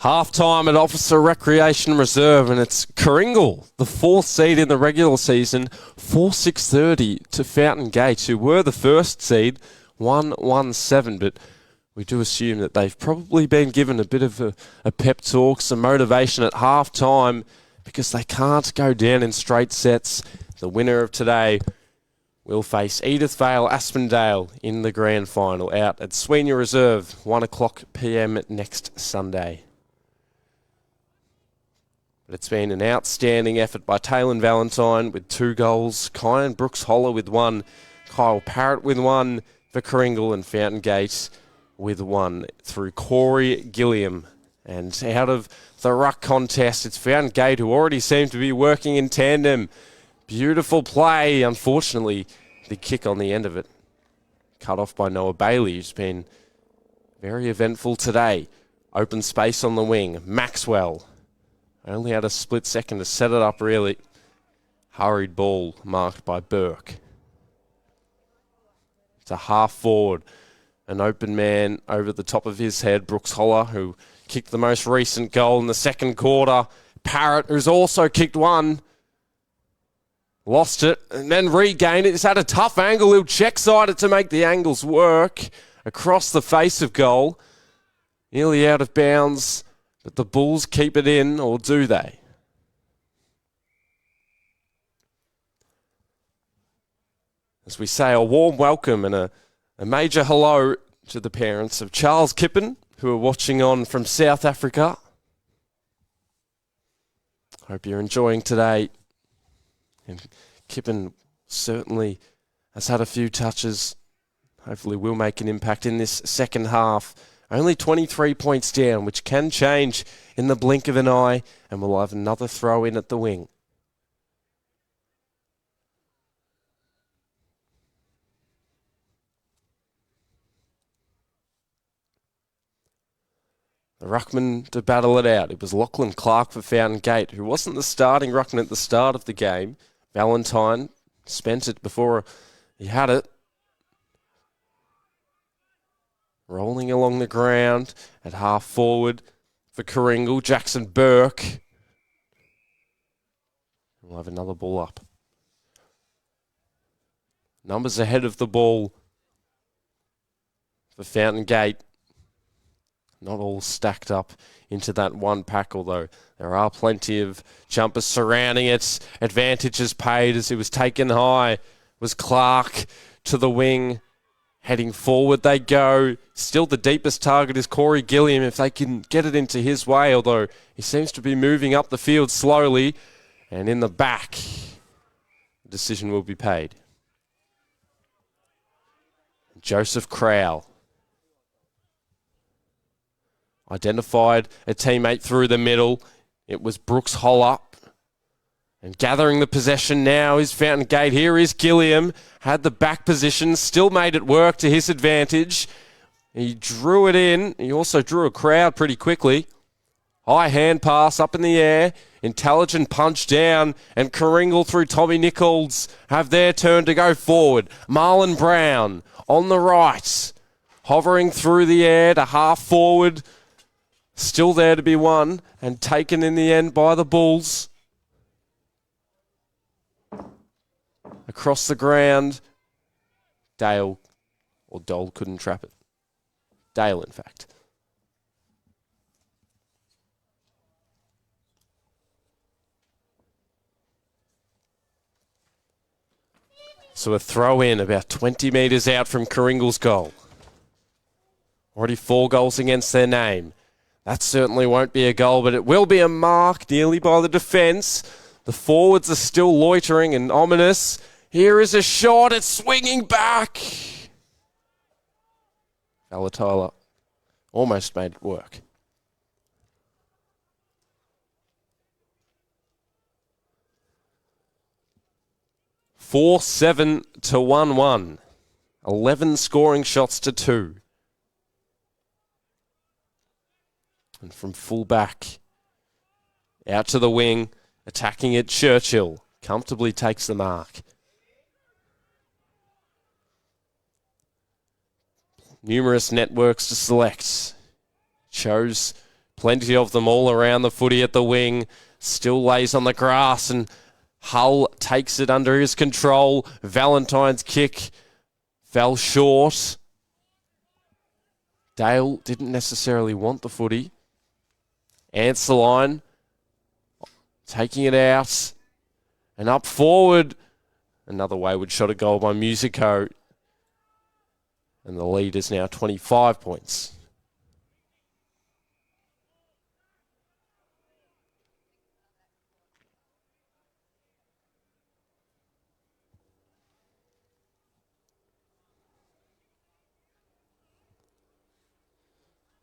Half-time at Officer Recreation Reserve, and it's Karingal, the 4th seed in the regular season, 4-6-30 to Fountain Gate, who were the 1st seed, 1-1-7, but we do assume that they've probably been given a bit of a pep talk, some motivation at half-time, because they can't go down in straight sets. The winner of today will face Edith Vale Aspendale in the grand final out at Sweeney Reserve, 1:00 p.m. next Sunday. But it's been an outstanding effort by Taylor Valentine with 2 goals, Kyan Brooks Holler with 1, Kyle Parrott with 1 for Karingal, and Fountain Gate with 1 through Corey Gilliam. And out of the ruck contest, it's Fountain Gate who already seem to be working in tandem. Beautiful play. Unfortunately, the kick on the end of it cut off by Noah Bailey, who's been very eventful today. Open space on the wing. Maxwell only had a split second to set it up, really. Hurried ball marked by Burke. It's a half forward. An open man over the top of his head, Brooks Holler, who kicked the most recent goal in the second quarter. Parrott, who's also kicked 1. Lost it and then regained it. He's had a tough angle. He'll check-side it to make the angles work. Across the face of goal. Nearly out of bounds. But the Bulls keep it in, or do they? As we say, a warm welcome and a major hello to the parents of Charles Kippen, who are watching on from South Africa. Hope you're enjoying today. And Kippen certainly has had a few touches. Hopefully will make an impact in this second half. Only 23 points down, which can change in the blink of an eye, and we'll have another throw in at the wing. The ruckman to battle it out. It was Lachlan Clark for Fountain Gate, who wasn't the starting ruckman at the start of the game. Valentine spent it before he had it. Rolling along the ground at half forward for Karingal. Jackson Burke. We'll have another ball up. Numbers ahead of the ball for Fountain Gate. Not all stacked up into that one pack, although there are plenty of jumpers surrounding it. Advantages paid as it was taken high. Was Clark to the wing. Heading forward they go. Still the deepest target is Corey Gilliam if they can get it into his way, although he seems to be moving up the field slowly. And in the back, the decision will be paid. Joseph Crowell identified a teammate through the middle. It was Brooks Holler. And gathering the possession now is Fountain Gate. Here is Gilliam. Had the back position, still made it work to his advantage. He drew it in. He also drew a crowd pretty quickly. High hand pass up in the air. Intelligent punch down. And Karingal through Tommy Nichols have their turn to go forward. Marlon Brown on the right. Hovering through the air to half forward. Still there to be won and taken in the end by the Bulls. Across the ground, Dale, or Dole, couldn't trap it. Dale, in fact. So a throw in about 20 metres out from Karingal's goal. Already 4 goals against their name. That certainly won't be a goal, but it will be a mark nearly by the defence. The forwards are still loitering and ominous. Here is a shot. It's swinging back. Valentine almost made it work. Four 7 to 1-1. 11 scoring shots to 2. And from full back out to the wing, attacking it, Churchill comfortably takes the mark. Numerous networks to select. Chose Plenty of them all around the footy at the wing. Still lays on the grass, and Hull takes it under his control. Valentine's kick fell short. Dale didn't necessarily want the footy. Anseline taking it out and up forward. Another wayward shot at goal by Musico. And the lead is now 25 points.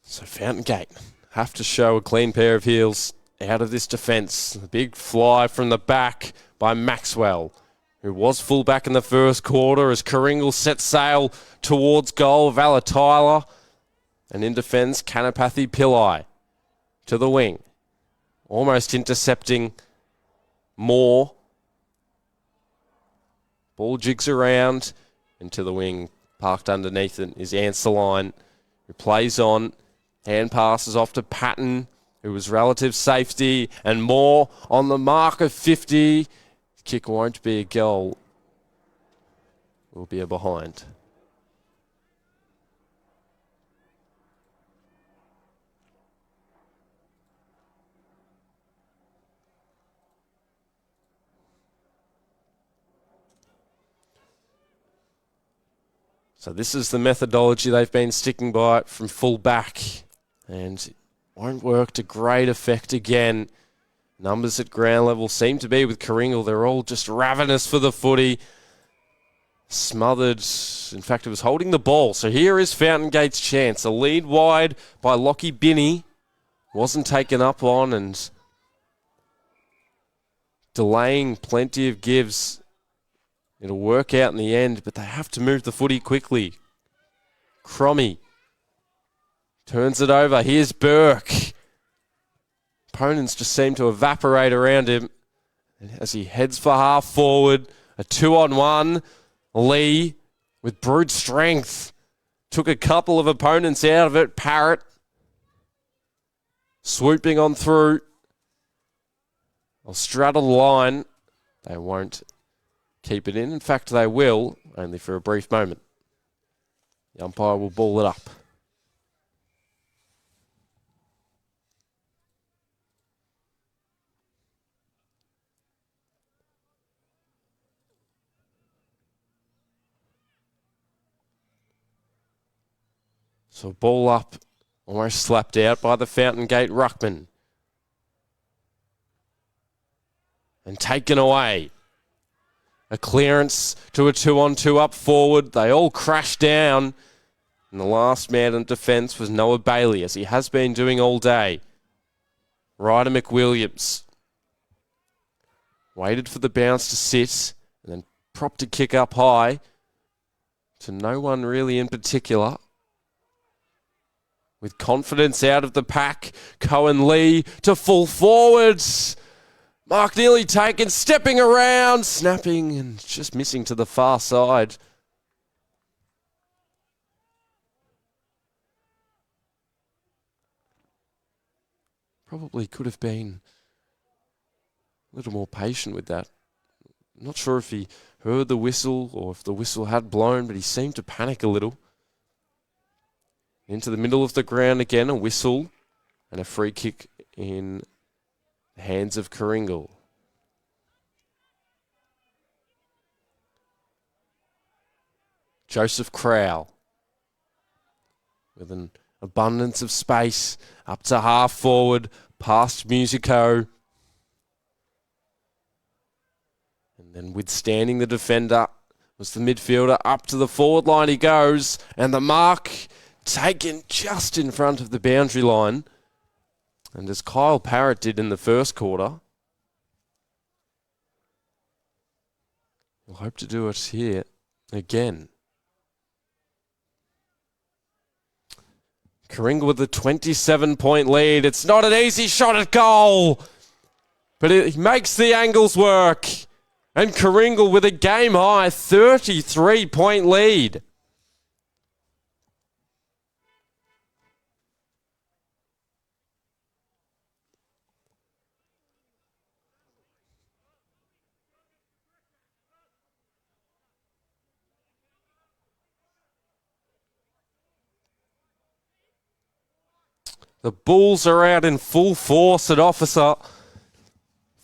So Fountain Gate have to show a clean pair of heels out of this defence. A big fly from the back by Maxwell, who was full back in the first quarter as Karingal set sail towards goal. Valatila, and in defence, Kanapathy Pillai to the wing. Almost intercepting Moore. Ball jigs around into the wing. Parked underneath it is Anseline, who plays on. Hand passes off to Patton, who was relative safety, and Moore on the mark of 50. Kick won't be a goal. Will be a behind. So this is the methodology they've been sticking by from full back. And it won't work to great effect again. Numbers at ground level seem to be with Karingal. They're all just ravenous for the footy. Smothered. In fact, it was holding the ball. So here is Fountain Gate's chance. A lead wide by Lockie Binney. Wasn't taken up on and delaying plenty of gives. It'll work out in the end, but they have to move the footy quickly. Cromie turns it over. Here's Burke. Opponents just seem to evaporate around him. And as he heads for half forward, a 2-on-1. Lee, with brute strength, took a couple of opponents out of it. Parrott swooping on through. They'll straddle the line. They won't keep it in. In fact, they will, only for a brief moment. The umpire will ball it up. So ball up, almost slapped out by the Fountain Gate ruckman. And taken away. A clearance to a 2-on-2 up forward. They all crash down. And the last man in defence was Noah Bailey, as he has been doing all day. Ryder McWilliams waited for the bounce to sit and then propped a kick up high to no one really in particular. With confidence out of the pack, Cohen Lee to full forwards. Mark nearly taken, stepping around, snapping and just missing to the far side. Probably could have been a little more patient with that. Not sure if he heard the whistle or if the whistle had blown, but he seemed to panic a little. Into the middle of the ground again, a whistle and a free kick in the hands of Karingal. Joseph Crowell with an abundance of space up to half forward, past Musico. And then withstanding the defender was the midfielder. Up to the forward line he goes, and the mark taken just in front of the boundary line. And as Kyle Parrott did in the first quarter, he'll hope to do it here again. Karingal with a 27-point lead. It's not an easy shot at goal, but it makes the angles work. And Karingal with a game-high 33-point lead. The Bulls are out in full force at Officer.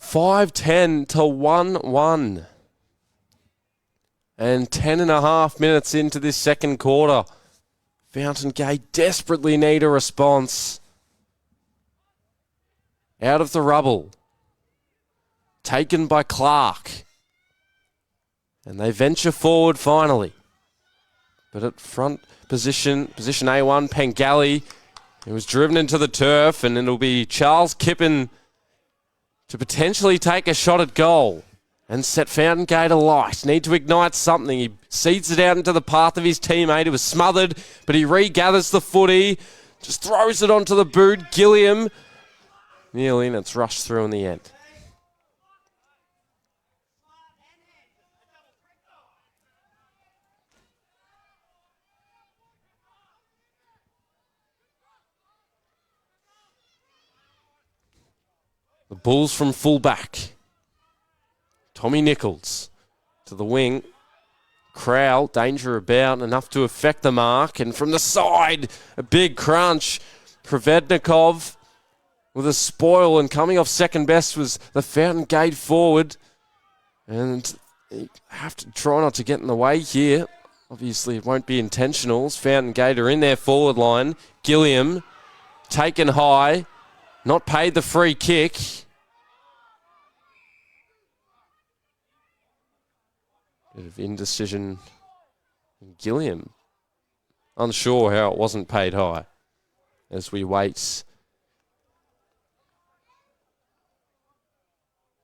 5-10 to 1-1. And 10.5 minutes into this second quarter. Fountain Gate desperately need a response. Out of the rubble. Taken by Clark. And they venture forward finally. But at front position A1, Pengali. It was driven into the turf, and it'll be Charles Kippen to potentially take a shot at goal and set Fountain Gate alight. Need to ignite something. He seeds it out into the path of his teammate. It was smothered, but he regathers the footy, just throws it onto the boot. Gilliam, nearly, and it's rushed through in the end. The Bulls from fullback. Tommy Nichols to the wing. Crowell, danger about, enough to affect the mark. And from the side, a big crunch. Provednikov with a spoil, and coming off second best was the Fountain Gate forward. And you have to try not to get in the way here. Obviously, it won't be intentional. Fountain Gate are in their forward line. Gilliam taken high. Not paid the free kick. Bit of indecision in Gilliam. Unsure how it wasn't paid high as we wait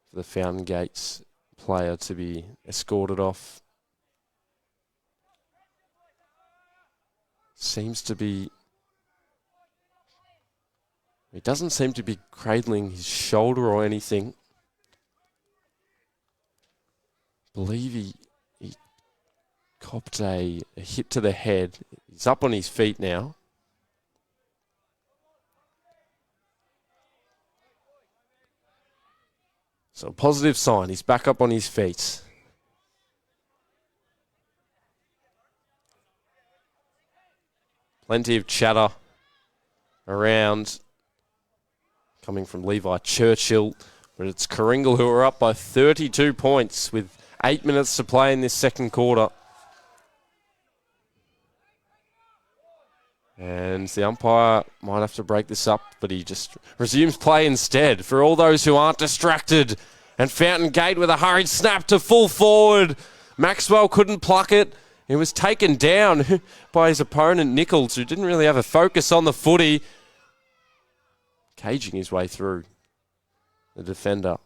for the Fountain Gates player to be escorted off. Seems to be... He doesn't seem to be cradling his shoulder or anything. Believe he copped a hit to the head. He's up on his feet now. So a positive sign. He's back up on his feet. Plenty of chatter around. Coming from Levi Churchill, but it's Karingal who are up by 32 points with 8 minutes to play in this second quarter. And the umpire might have to break this up, but he just resumes play instead for all those who aren't distracted. And Fountain Gate with a hurried snap to full forward. Maxwell couldn't pluck it. It was taken down by his opponent, Nichols, who didn't really have a focus on the footy. Caging his way through the defender.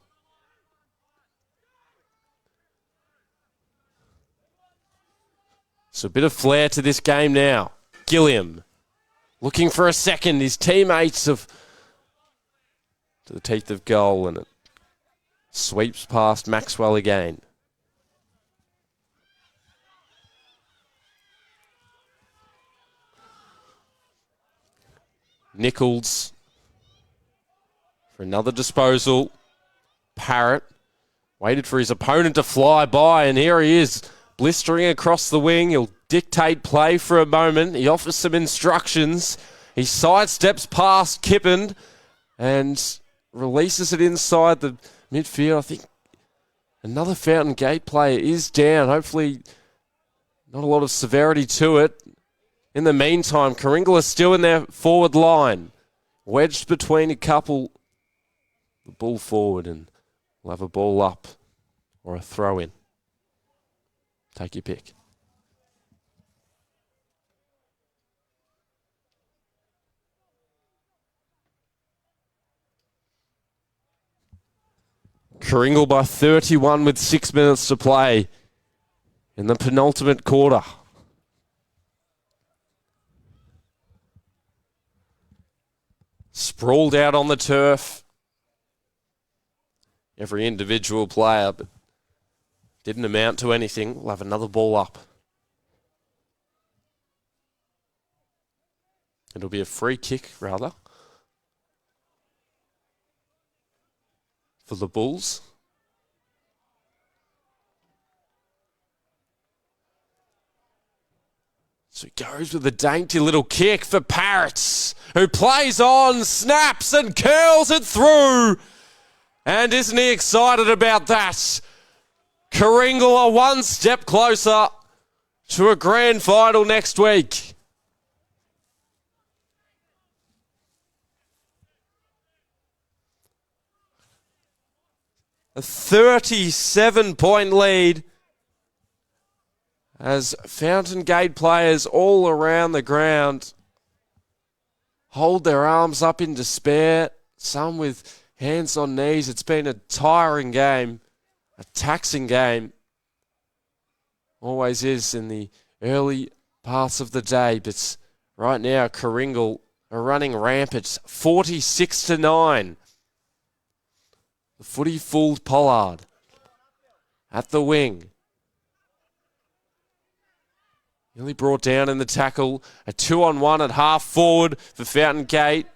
So a bit of flair to this game now. Gilliam looking for a second. His teammates have to the teeth of goal, and it sweeps past Maxwell again. Nichols for another disposal. Parrott waited for his opponent to fly by, and here he is, blistering across the wing. He'll dictate play for a moment. He offers some instructions. He sidesteps past Kippen and releases it inside the midfield. I think another Fountain Gate player is down. Hopefully not a lot of severity to it. In the meantime, Karingal is still in their forward line. Wedged between a couple. The ball forward, and we'll have a ball up or a throw in. Take your pick. Karingal by 31 with 6 minutes to play in the penultimate quarter. Sprawled out on the turf. Every individual player, but didn't amount to anything. We'll have another ball up. It'll be a free kick, rather, for the Bulls. So he goes with a dainty little kick for Parrots, who plays on, snaps and curls it through. And isn't he excited about that? Karingal are one step closer to a grand final next week. A 37-point lead as Fountain Gate players all around the ground hold their arms up in despair, some with hands on knees. It's been a tiring game, a taxing game. Always is in the early parts of the day, but right now Karingal are running rampant, 46-9. The footy fooled Pollard at the wing. Nearly brought down in the tackle. A 2-on-1 at half forward for Fountain Gate.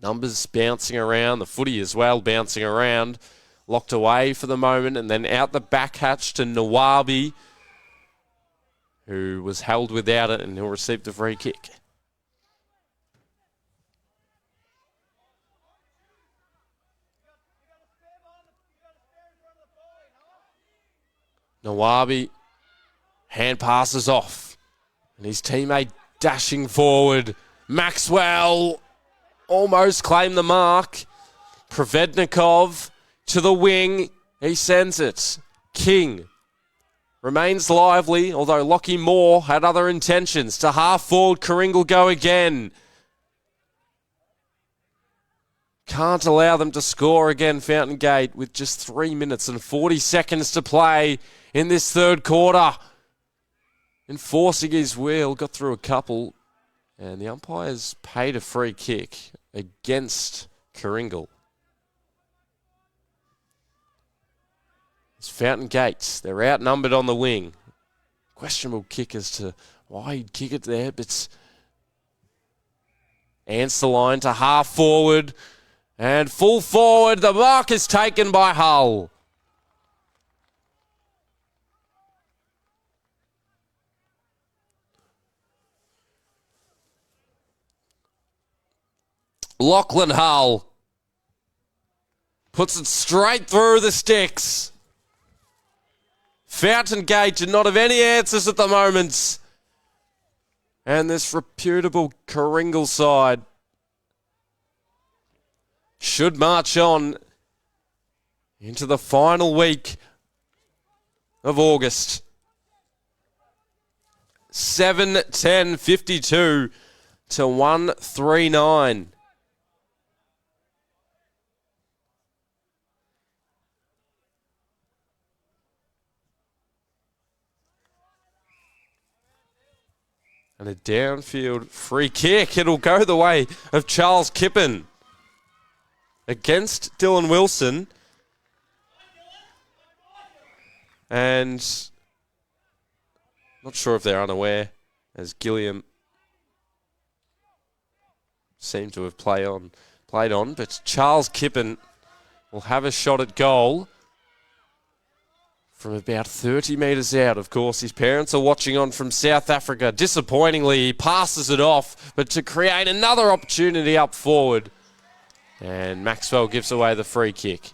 Numbers bouncing around. The footy as well bouncing around. Locked away for the moment, and then out the back hatch to Nawabi, who was held without it, and he'll receive the free kick. Nawabi, hand passes off, and his teammate dashing forward. Maxwell almost claimed the mark. Provednikov to the wing, he sends it. King remains lively, although Lockie Moore had other intentions. To half forward, Karingal go again. Can't allow them to score again, Fountain Gate, with just 3 minutes and 40 seconds to play in this third quarter. Enforcing his will, got through a couple, and the umpires paid a free kick against Karingal. It's Fountain Gates. They're outnumbered on the wing. Questionable kick as to why he'd kick it there, but answer line to half forward and full forward. The mark is taken by Hull. Lachlan Hull puts it straight through the sticks. Fountain Gate did not have any answers at the moment. And this reputable Karingal side should march on into the final week of August. 7-10-52 to 139. And a downfield free kick. It'll go the way of Charles Kippen against Dylan Wilson. And not sure if they're unaware, as Gilliam seemed to have played on, but Charles Kippen will have a shot at goal from about 30 metres out. Of course, his parents are watching on from South Africa. Disappointingly, he passes it off, but to create another opportunity up forward. And Maxwell gives away the free kick.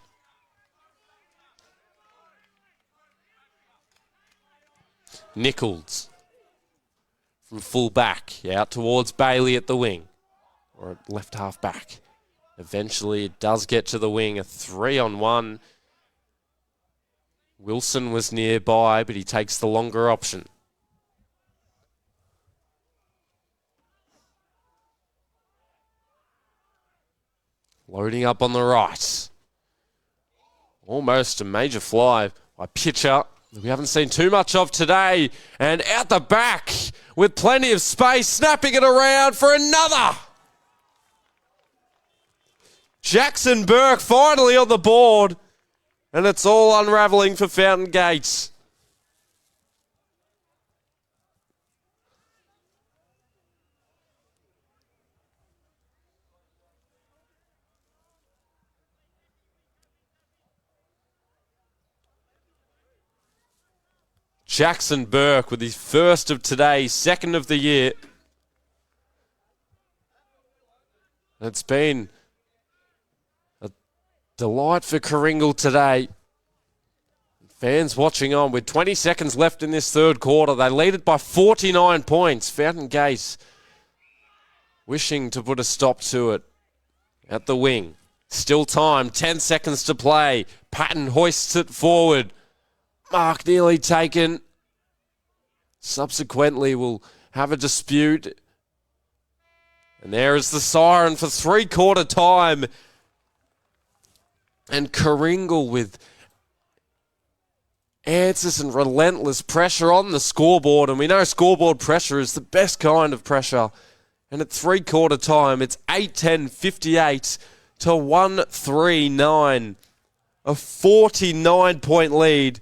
Nichols from full back out towards Bailey at the wing, or at left half back. Eventually, it does get to the wing. A 3-on-1. Wilson was nearby, but he takes the longer option. Loading up on the right. Almost a major fly by Pitcher. We haven't seen too much of today. And out the back with plenty of space, snapping it around for another. Jackson Burke finally on the board. And it's all unravelling for Fountain Gate. Jackson Burke with his first of today, second of the year. It's been a delight for Karingal today. Fans watching on with 20 seconds left in this third quarter. They lead it by 49 points. Fountain+Gate wishing to put a stop to it at the wing. Still time, 10 seconds to play. Patton hoists it forward. Mark nearly taken. Subsequently, we'll have a dispute. And there is the siren for three-quarter time. And Karingal with answers and relentless pressure on the scoreboard. And we know scoreboard pressure is the best kind of pressure. And at three-quarter time, it's 8-10-58 to 139. A 49-point lead,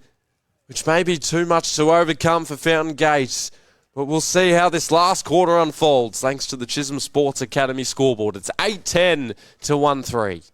which may be too much to overcome for Fountain+Gate. But we'll see how this last quarter unfolds, thanks to the Chisholm Sports Academy scoreboard. It's 8-10 to 1-3.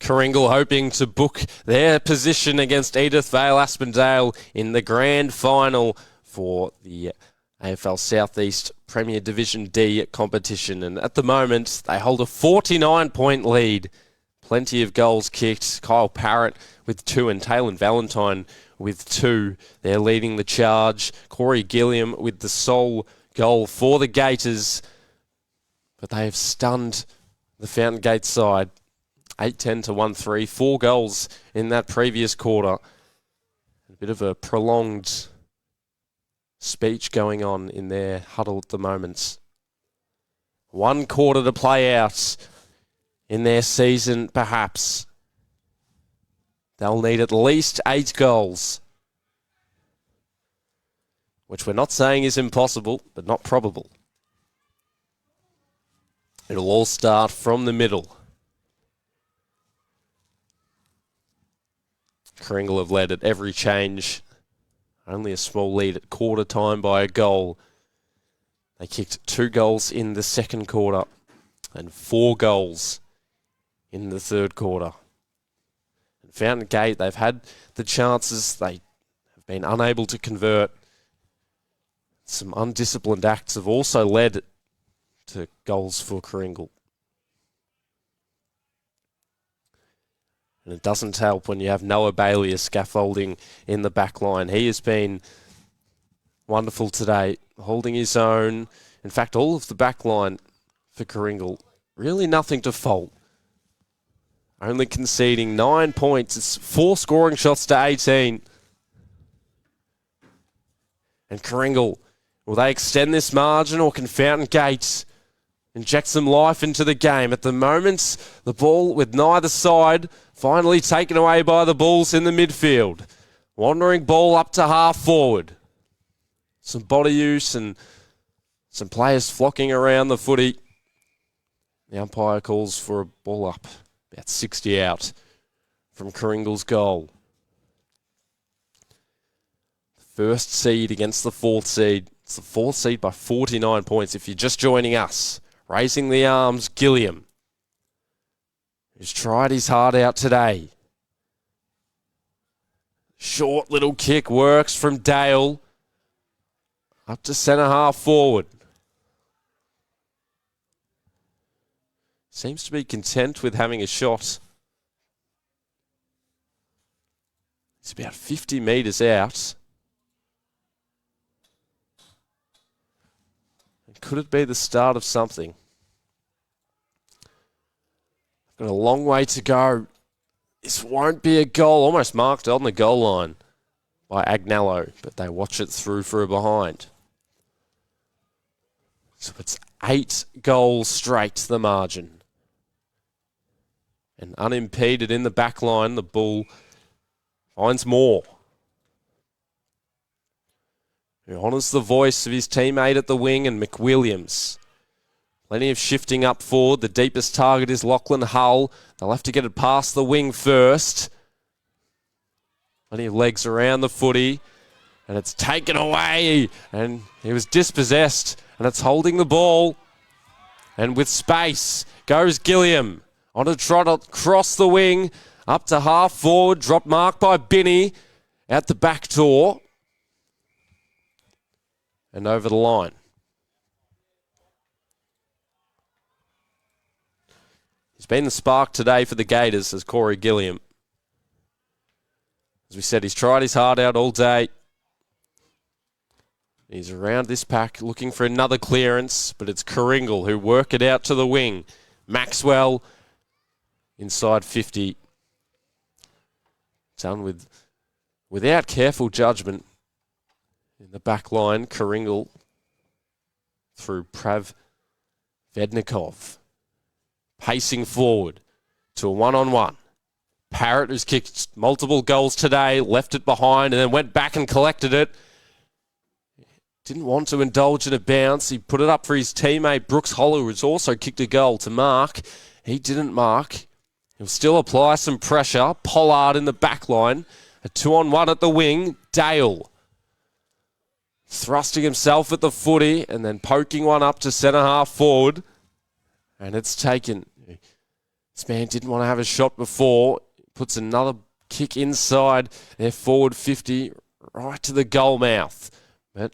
Karingal hoping to book their position against Edith Vale Aspendale in the grand final for the AFL Southeast Premier Division D competition. And at the moment, they hold a 49-point lead. Plenty of goals kicked. Kyle Parrott with 2 and Taylor Valentine with 2. They're leading the charge. Corey Gilliam with the sole goal for the Gators. But they have stunned the Fountain Gate side. 8-10 to 1-3. 4 goals in that previous quarter. A bit of a prolonged speech going on in their huddle at the moment. 1 quarter to play out in their season, perhaps. They'll need at least 8 goals, which we're not saying is impossible, but not probable. It'll all start from the middle. Karingal have led at every change. Only a small lead at quarter time by a goal. They kicked 2 goals in the second quarter and 4 goals in the third quarter. And Fountain Gate, they've had the chances. They have been unable to convert. Some undisciplined acts have also led to goals for Karingal. And it doesn't help when you have Noah Bailey as scaffolding in the back line. He has been wonderful today, holding his own. In fact, all of the back line for Karingal, really nothing to fault. Only conceding 9 points. It's 4 scoring shots to 18. And Karingal, will they extend this margin, or can Fountain Gate inject some life into the game? At the moment, the ball with neither side finally taken away by the Bulls in the midfield. Wandering ball up to half forward. Some body use and some players flocking around the footy. The umpire calls for a ball up. About 60 out from Karingal's goal. First seed against the 4th seed. It's the 4th seed by 49 points. If you're just joining us, raising the arms, Gilliam, who's tried his heart out today. Short little kick works from Dale. Up to centre half forward. Seems to be content with having a shot. It's about 50 metres out. Could it be the start of something? Got a long way to go. This won't be a goal. Almost marked on the goal line by Agnello, but they watch it through for a behind. So it's 8 goals straight to the margin. And unimpeded in the back line, the Bull finds more. He honours the voice of his teammate at the wing and McWilliams. Plenty of shifting up forward. The deepest target is Lachlan Hull. They'll have to get it past the wing first. Plenty of legs around the footy. And it's taken away. And he was dispossessed. And it's holding the ball. And with space goes Gilliam. On a trot across the wing. Up to half forward. Drop mark by Binney. At the back door. And over the line. He's been the spark today for the Gators as Corey Gilliam. As we said, he's tried his heart out all day. He's around this pack looking for another clearance, but it's Karingal who work it out to the wing. Maxwell inside 50. Done without careful judgment. In the back line, Karingal through Prav Vednikov. Pacing forward to a one-on-one. Parrott, who's kicked multiple goals today, left it behind and then went back and collected it. Didn't want to indulge in a bounce. He put it up for his teammate Brooks Hollow, who's also kicked a goal to mark. He didn't mark. He'll still apply some pressure. Pollard in the back line. A 2-on-1 at the wing. Dale thrusting himself at the footy and then poking one up to centre half forward. And it's taken This man didn't want to have a shot before. Puts another kick inside their forward 50 right to the goal mouth. But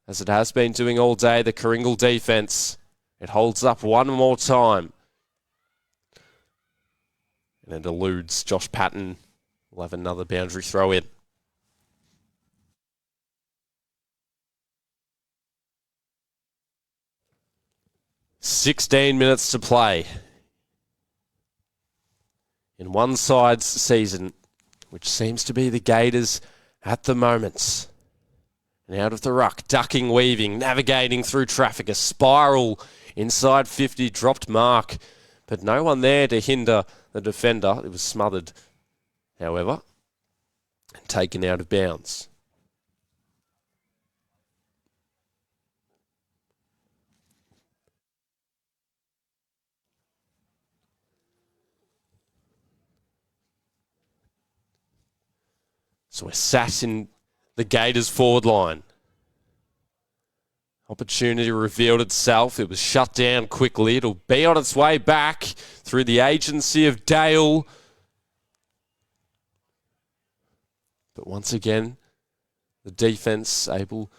as it has been doing all day, the Karingal defence, it holds up one more time. And it eludes Josh Patton. We'll have another boundary throw in. "16 minutes to play in one side's season, which seems to be the Gators at the moment. And out of the ruck, ducking, weaving, navigating through traffic, a spiral inside 50, dropped mark, but no one there to hinder the defender. It was smothered, however, and taken out of bounds. So we're sat in the Gators forward line. Opportunity revealed itself. It was shut down quickly. It'll be on its way back through the agency of Dale. But once again, the defence able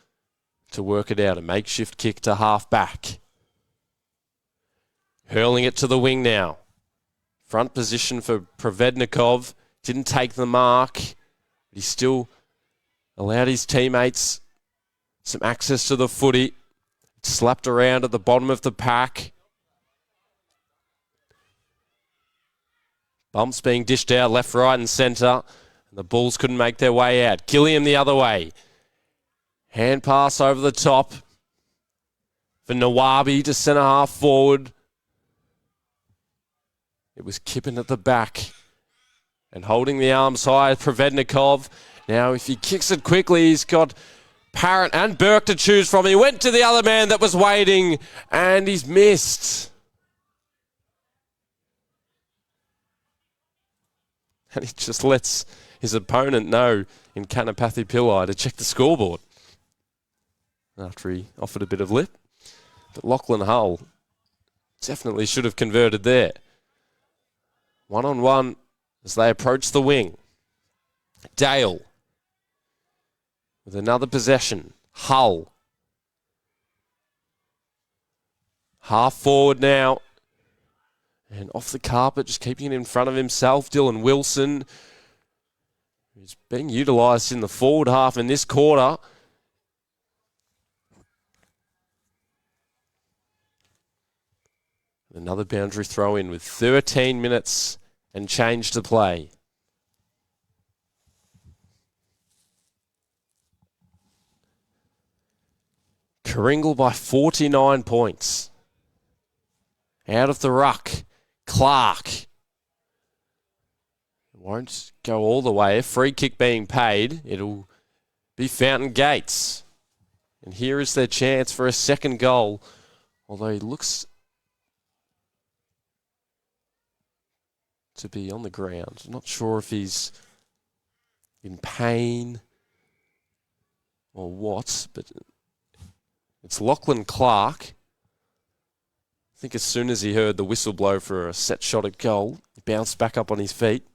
to work it out. A makeshift kick to half back. Hurling it to the wing now. Front position for Prevednikov. Didn't take the mark. But he still allowed his teammates some access to the footy. Slapped around at the bottom of the pack. Bumps being dished out left, right and centre. And the Bulls couldn't make their way out. Gilliam the other way. Hand pass over the top for Nawabi to centre half forward. It was Kippen at the back. And holding the arms high, Prevednikov. Now, if he kicks it quickly, he's got Parrott and Burke to choose from. He went to the other man that was waiting, and he's missed. And he just lets his opponent know in Kanapathy Pillai to check the scoreboard after he offered a bit of lip. But Lachlan Hull definitely should have converted there. 1-on-1 as they approach the wing. Dale with another possession. Hull. Half forward now. And off the carpet, just keeping it in front of himself. Dylan Wilson, who's being utilised in the forward half in this quarter. Another boundary throw in with 13 minutes and change to play. Karingal by 49 points. Out of the ruck, Clark. Won't go all the way. A free kick being paid. It'll be Fountain+Gate. And here is their chance for a second goal. Although he looks to be on the ground. Not sure if he's in pain or what, but it's Lachlan Clark. I think as soon as he heard the whistle blow for a set shot at goal, he bounced back up on his feet.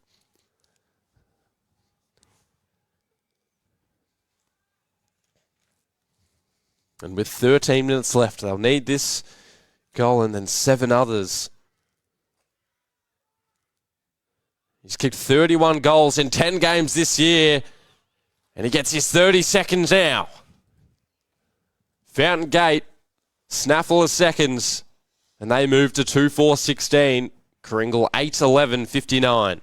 And with 13 minutes left, they'll need this goal and then 7 others. He's kicked 31 goals in 10 games this year, and he gets his 32nd now. Fountain+Gate, snaffle of seconds, and they move to 2-4-16. Karingal 8-11-59.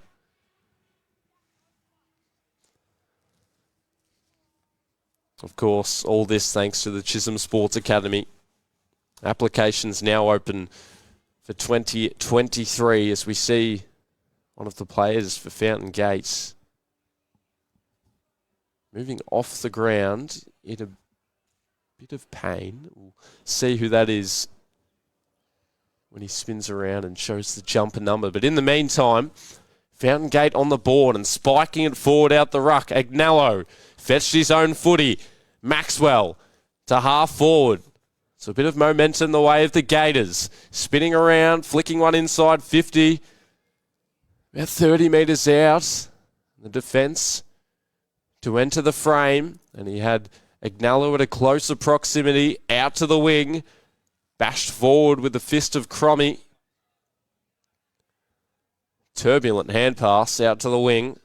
Of course, all this thanks to the Chisholm Sports Academy. Applications now open for 2023 as we see one of the players for Fountain+Gate moving off the ground in a bit of pain. We'll see who that is when he spins around and shows the jumper number. But in the meantime, Fountain+Gate on the board and spiking it forward out the ruck. Agnello fetched his own footy. Maxwell to half forward. So a bit of momentum in the way of the Gators. Spinning around, flicking one inside 50. About 30 metres out. The defence to enter the frame. And he had Agnello at a closer proximity. Out to the wing. Bashed forward with the fist of Cromie. Turbulent hand pass out to the wing.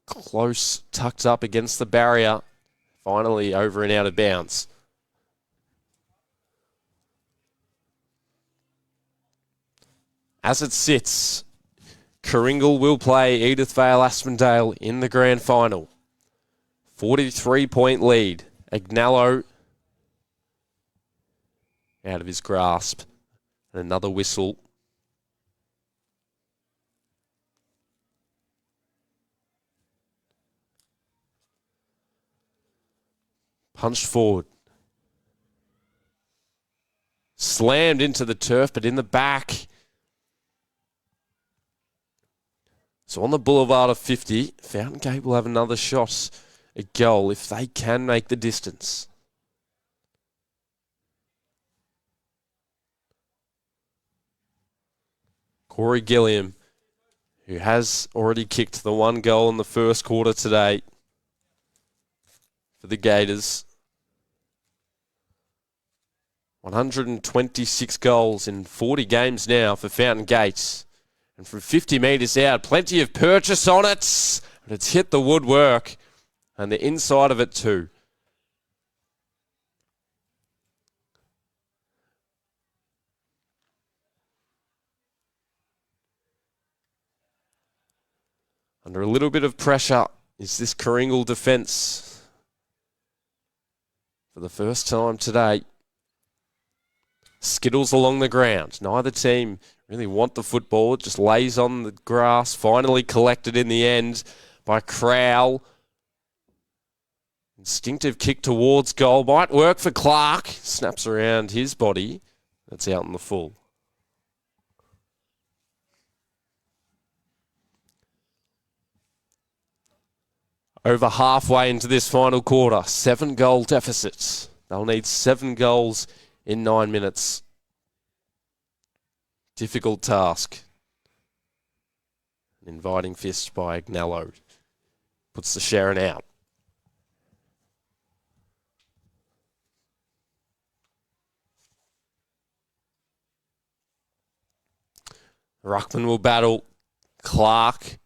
Close, tucked up against the barrier. Finally over and out of bounds. As it sits, Karingal will play Edithvale Aspendale in the grand final. 43-point lead. Agnello out of his grasp. And another whistle. Punched forward. Slammed into the turf, but in the back. So on the boulevard of 50, Fountain Gate will have another shot at goal if they can make the distance. Corey Gilliam, who has already kicked the one goal in the first quarter today for the Gators. 126 goals in 40 games now for Fountain Gate. And from 50 metres out, plenty of purchase on it. But it's hit the woodwork and the inside of it too. Under a little bit of pressure is this Karingal defence for the first time today. Skittles along the ground. Neither team really want the football. It just lays on the grass. Finally collected in the end by Crowell. Instinctive kick towards goal. Might work for Clark. Snaps around his body. That's out in the full. Over halfway into this final quarter. 7-goal deficit. They'll need 7 goals in 9 minutes. Difficult task. An inviting fist by Agnello. Puts the Sharon out. Ruckman will battle Clark.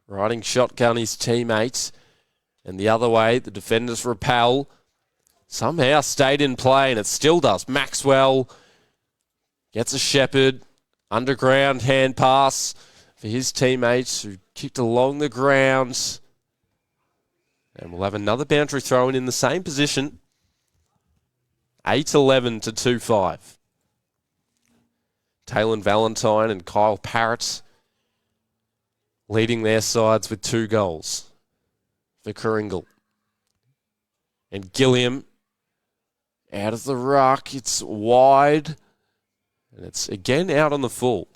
Riding shotgun his teammates. And the other way, the defenders repel. Somehow stayed in play, and it still does. Maxwell gets a Shepherd. Underground hand pass for his teammates who kicked along the ground. And we'll have another boundary throw in the same position. 8-11 to 2-5. Taylor Valentine and Kyle Parrott leading their sides with 2 goals for Karingal. And Gilliam out of the ruck. It's wide. And it's again out on the full.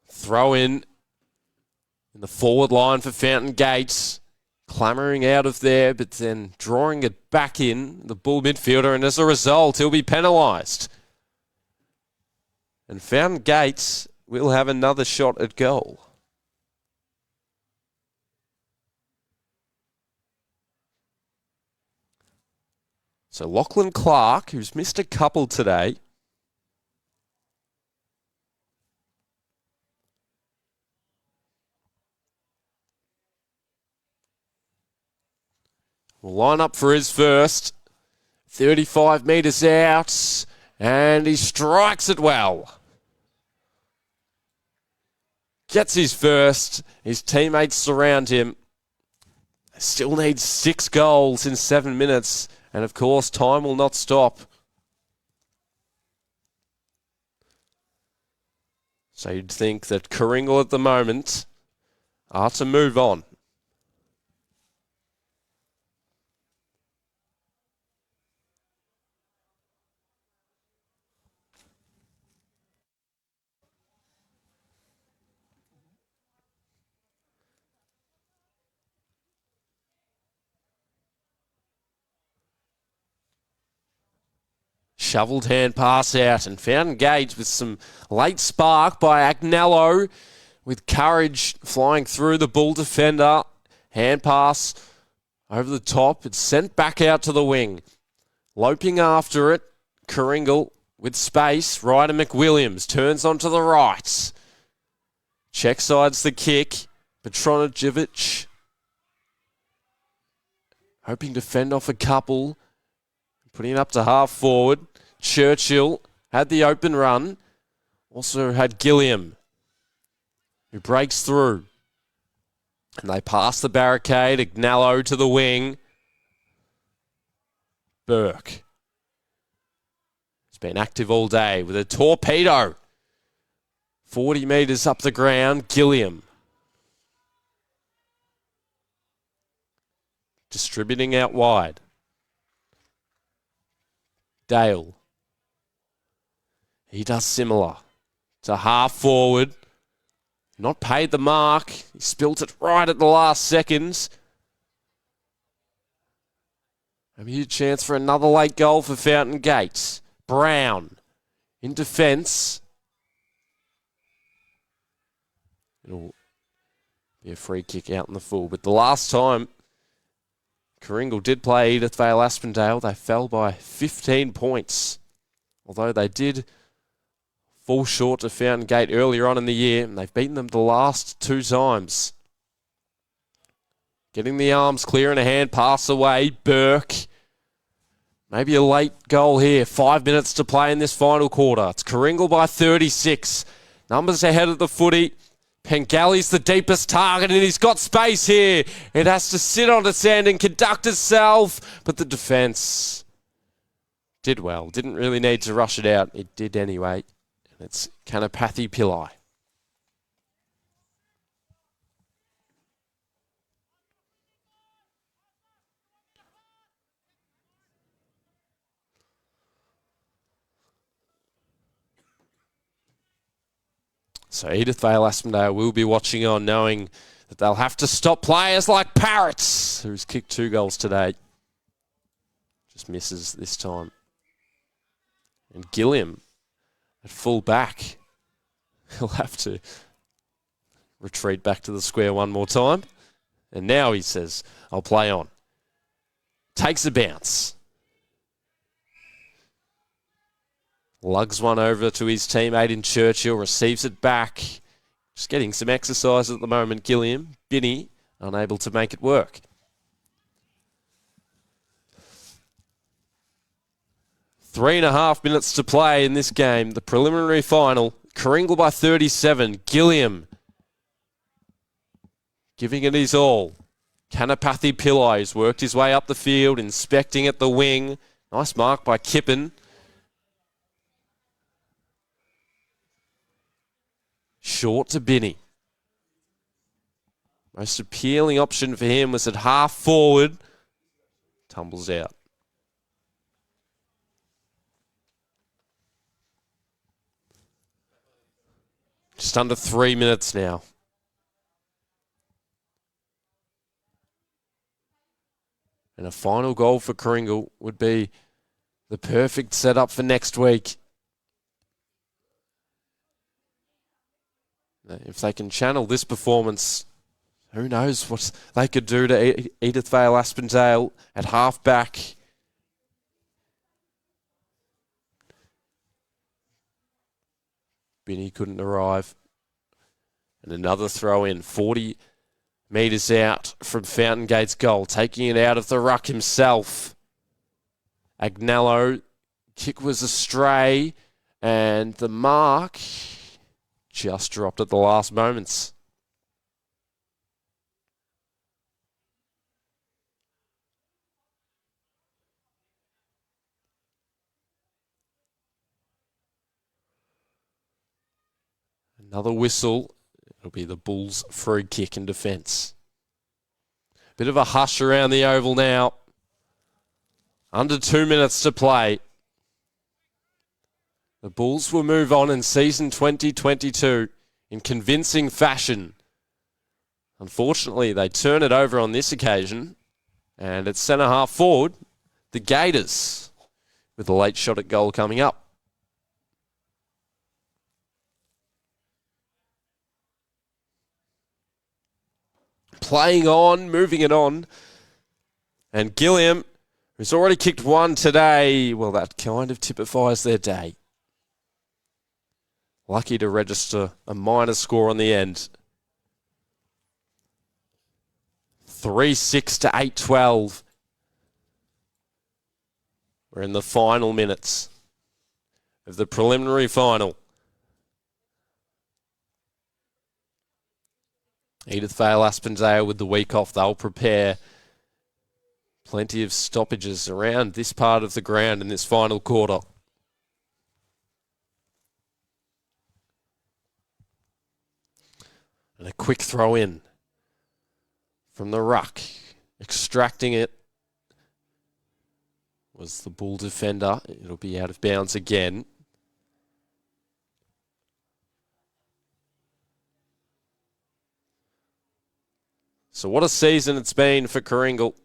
Throw in the forward line for Fountain Gate. Clamouring out of there, but then drawing it back in, the Bull midfielder, and as a result, he'll be penalised. And Fountain Gate will have another shot at goal. So Lachlan Clark, who's missed a couple today, will line up for his first. 35 metres out. And he strikes it well. Gets his first. His teammates surround him. Still needs 6 goals in 7 minutes. And of course, time will not stop. So you'd think that Karingal at the moment are to move on. Shoveled hand pass out, and Fountain Gate with some late spark by Agnello, with courage flying through the Bull defender. Hand pass over the top. It's sent back out to the wing. Loping after it, Karingal with space. Ryder McWilliams turns onto the right. Check sides the kick. Petronijevic hoping to fend off a couple. Putting it up to half forward. Churchill had the open run. Also had Gilliam, who breaks through. And they pass the barricade. Agnello to the wing. Burke. He's been active all day with a torpedo. 40 metres up the ground. Gilliam. Distributing out wide. Dale. He does similar. To half forward. Not paid the mark. He spilt it right at the last seconds. A huge chance for another late goal for Fountain Gate. Brown in defence. It'll be a free kick out in the full. But the last time Karingal did play Edith Vale Aspendale, they fell by 15 points. Although they did fall short to Fountain Gate earlier on in the year, and they've beaten them the last 2 times. Getting the arms clear and a hand pass away. Burke. Maybe a late goal here. 5 minutes to play in this final quarter. It's Karingal by 36. Numbers ahead of the footy. Pengali's the deepest target, and he's got space here. It has to sit on its end and conduct itself. But the defence did well. Didn't really need to rush it out. It did anyway. And it's Kanapathy Pillai. So Edith Vale Aspendale will be watching on, knowing that they'll have to stop players like Parrots, who's kicked 2 goals today. Just misses this time. And Gilliam at full back. He'll have to retreat back to the square one more time. And now he says, I'll play on. Takes a bounce. Lugs one over to his teammate in Churchill, receives it back. Just getting some exercise at the moment, Gilliam. Binney, unable to make it work. Three and a half minutes to play in this game, the preliminary final. Karingal by 37. Gilliam giving it his all. Kanapathy Pillai has worked his way up the field, inspecting at the wing. Nice mark by Kippen. Short to Binney. Most appealing option for him was at half forward. Tumbles out. Just under 3 minutes now. And a final goal for Karingal would be the perfect setup for next week. If they can channel this performance, who knows what they could do to Edith Vale Aspendale at half back. Binney couldn't arrive. And another throw in, 40 metres out from Fountain Gate's goal, taking it out of the ruck himself. Agnello, kick was astray, and the mark just dropped at the last moments. Another whistle. It'll be the Bulls' free kick in defence. Bit of a hush around the oval now. Under 2 minutes to play. The Bulls will move on in season 2022 in convincing fashion. Unfortunately, they turn it over on this occasion. And at centre half forward, the Gators. with a late shot at goal coming up. Playing on, moving it on. And Gilliam, who's already kicked one today, well, that kind of typifies their day. Lucky to register a minor score on the end. 3-6 to 8-12. We're in the final minutes of the preliminary final. Edith Vale Aspendale with the week off. They'll prepare plenty of stoppages around this part of the ground in this final quarter. And a quick throw in from the ruck. Extracting it was the Bull defender. It'll be out of bounds again. So what a season it's been for Karingal.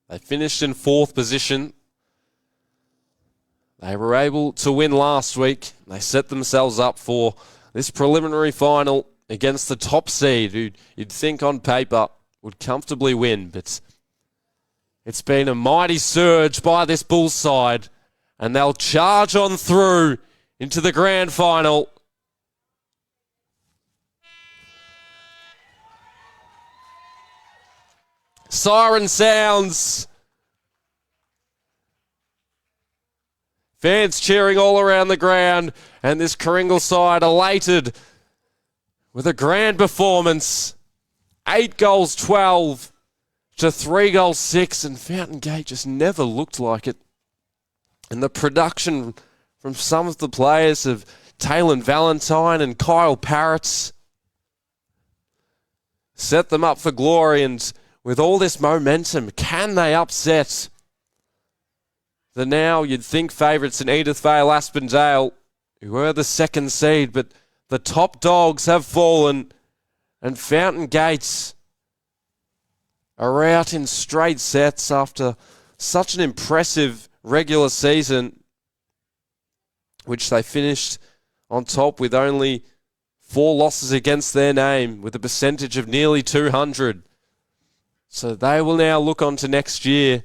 They finished in 4th position. They were able to win last week. They set themselves up for this preliminary final against the top seed, who you'd think on paper would comfortably win. But it's been a mighty surge by this Bulls side, and they'll charge on through into the grand final. Siren sounds. Fans cheering all around the ground, and this Karingal side elated with a grand performance. 8 goals 12 to 3 goals 6, and Fountain Gate just never looked like it. And the production from some of the players of Taylor Valentine and Kyle Parrots set them up for glory. And with all this momentum, can they upset the now you'd think favourites in Edith Vale Aspendale, who were the 2nd seed, but the top dogs have fallen, and Fountain Gates are out in straight sets after such an impressive regular season, which they finished on top with only 4 losses against their name, with a percentage of nearly 200. So they will now look on to next year.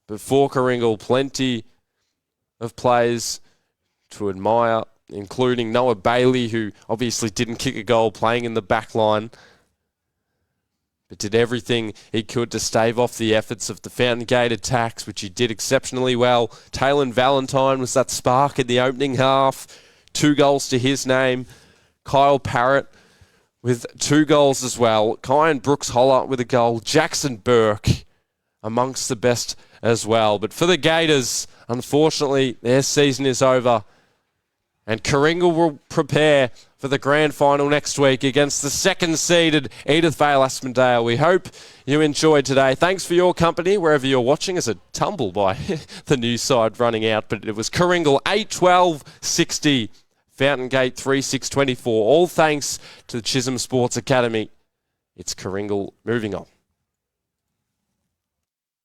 But for Karingal, plenty of players to admire, including Noah Bailey, who obviously didn't kick a goal playing in the back line, but did everything he could to stave off the efforts of the Fountain Gate attacks, which he did exceptionally well. Taylor Valentine was that spark in the opening half. 2 goals to his name. Kyle Parrott with 2 goals as well. Kyan Brooks-Holler with a goal. Jackson Burke amongst the best as well. But for the Gators, unfortunately, their season is over. And Karingal will prepare for the grand final next week against the 2nd-seeded Edith Vale Aspendale. We hope you enjoyed today. Thanks for your company wherever you're watching. As a tumble by the news side running out. But it was Karingal 8-12-60. Fountain Gate 3-6-24. All thanks to the Chisholm Sports Academy. It's Karingal moving on.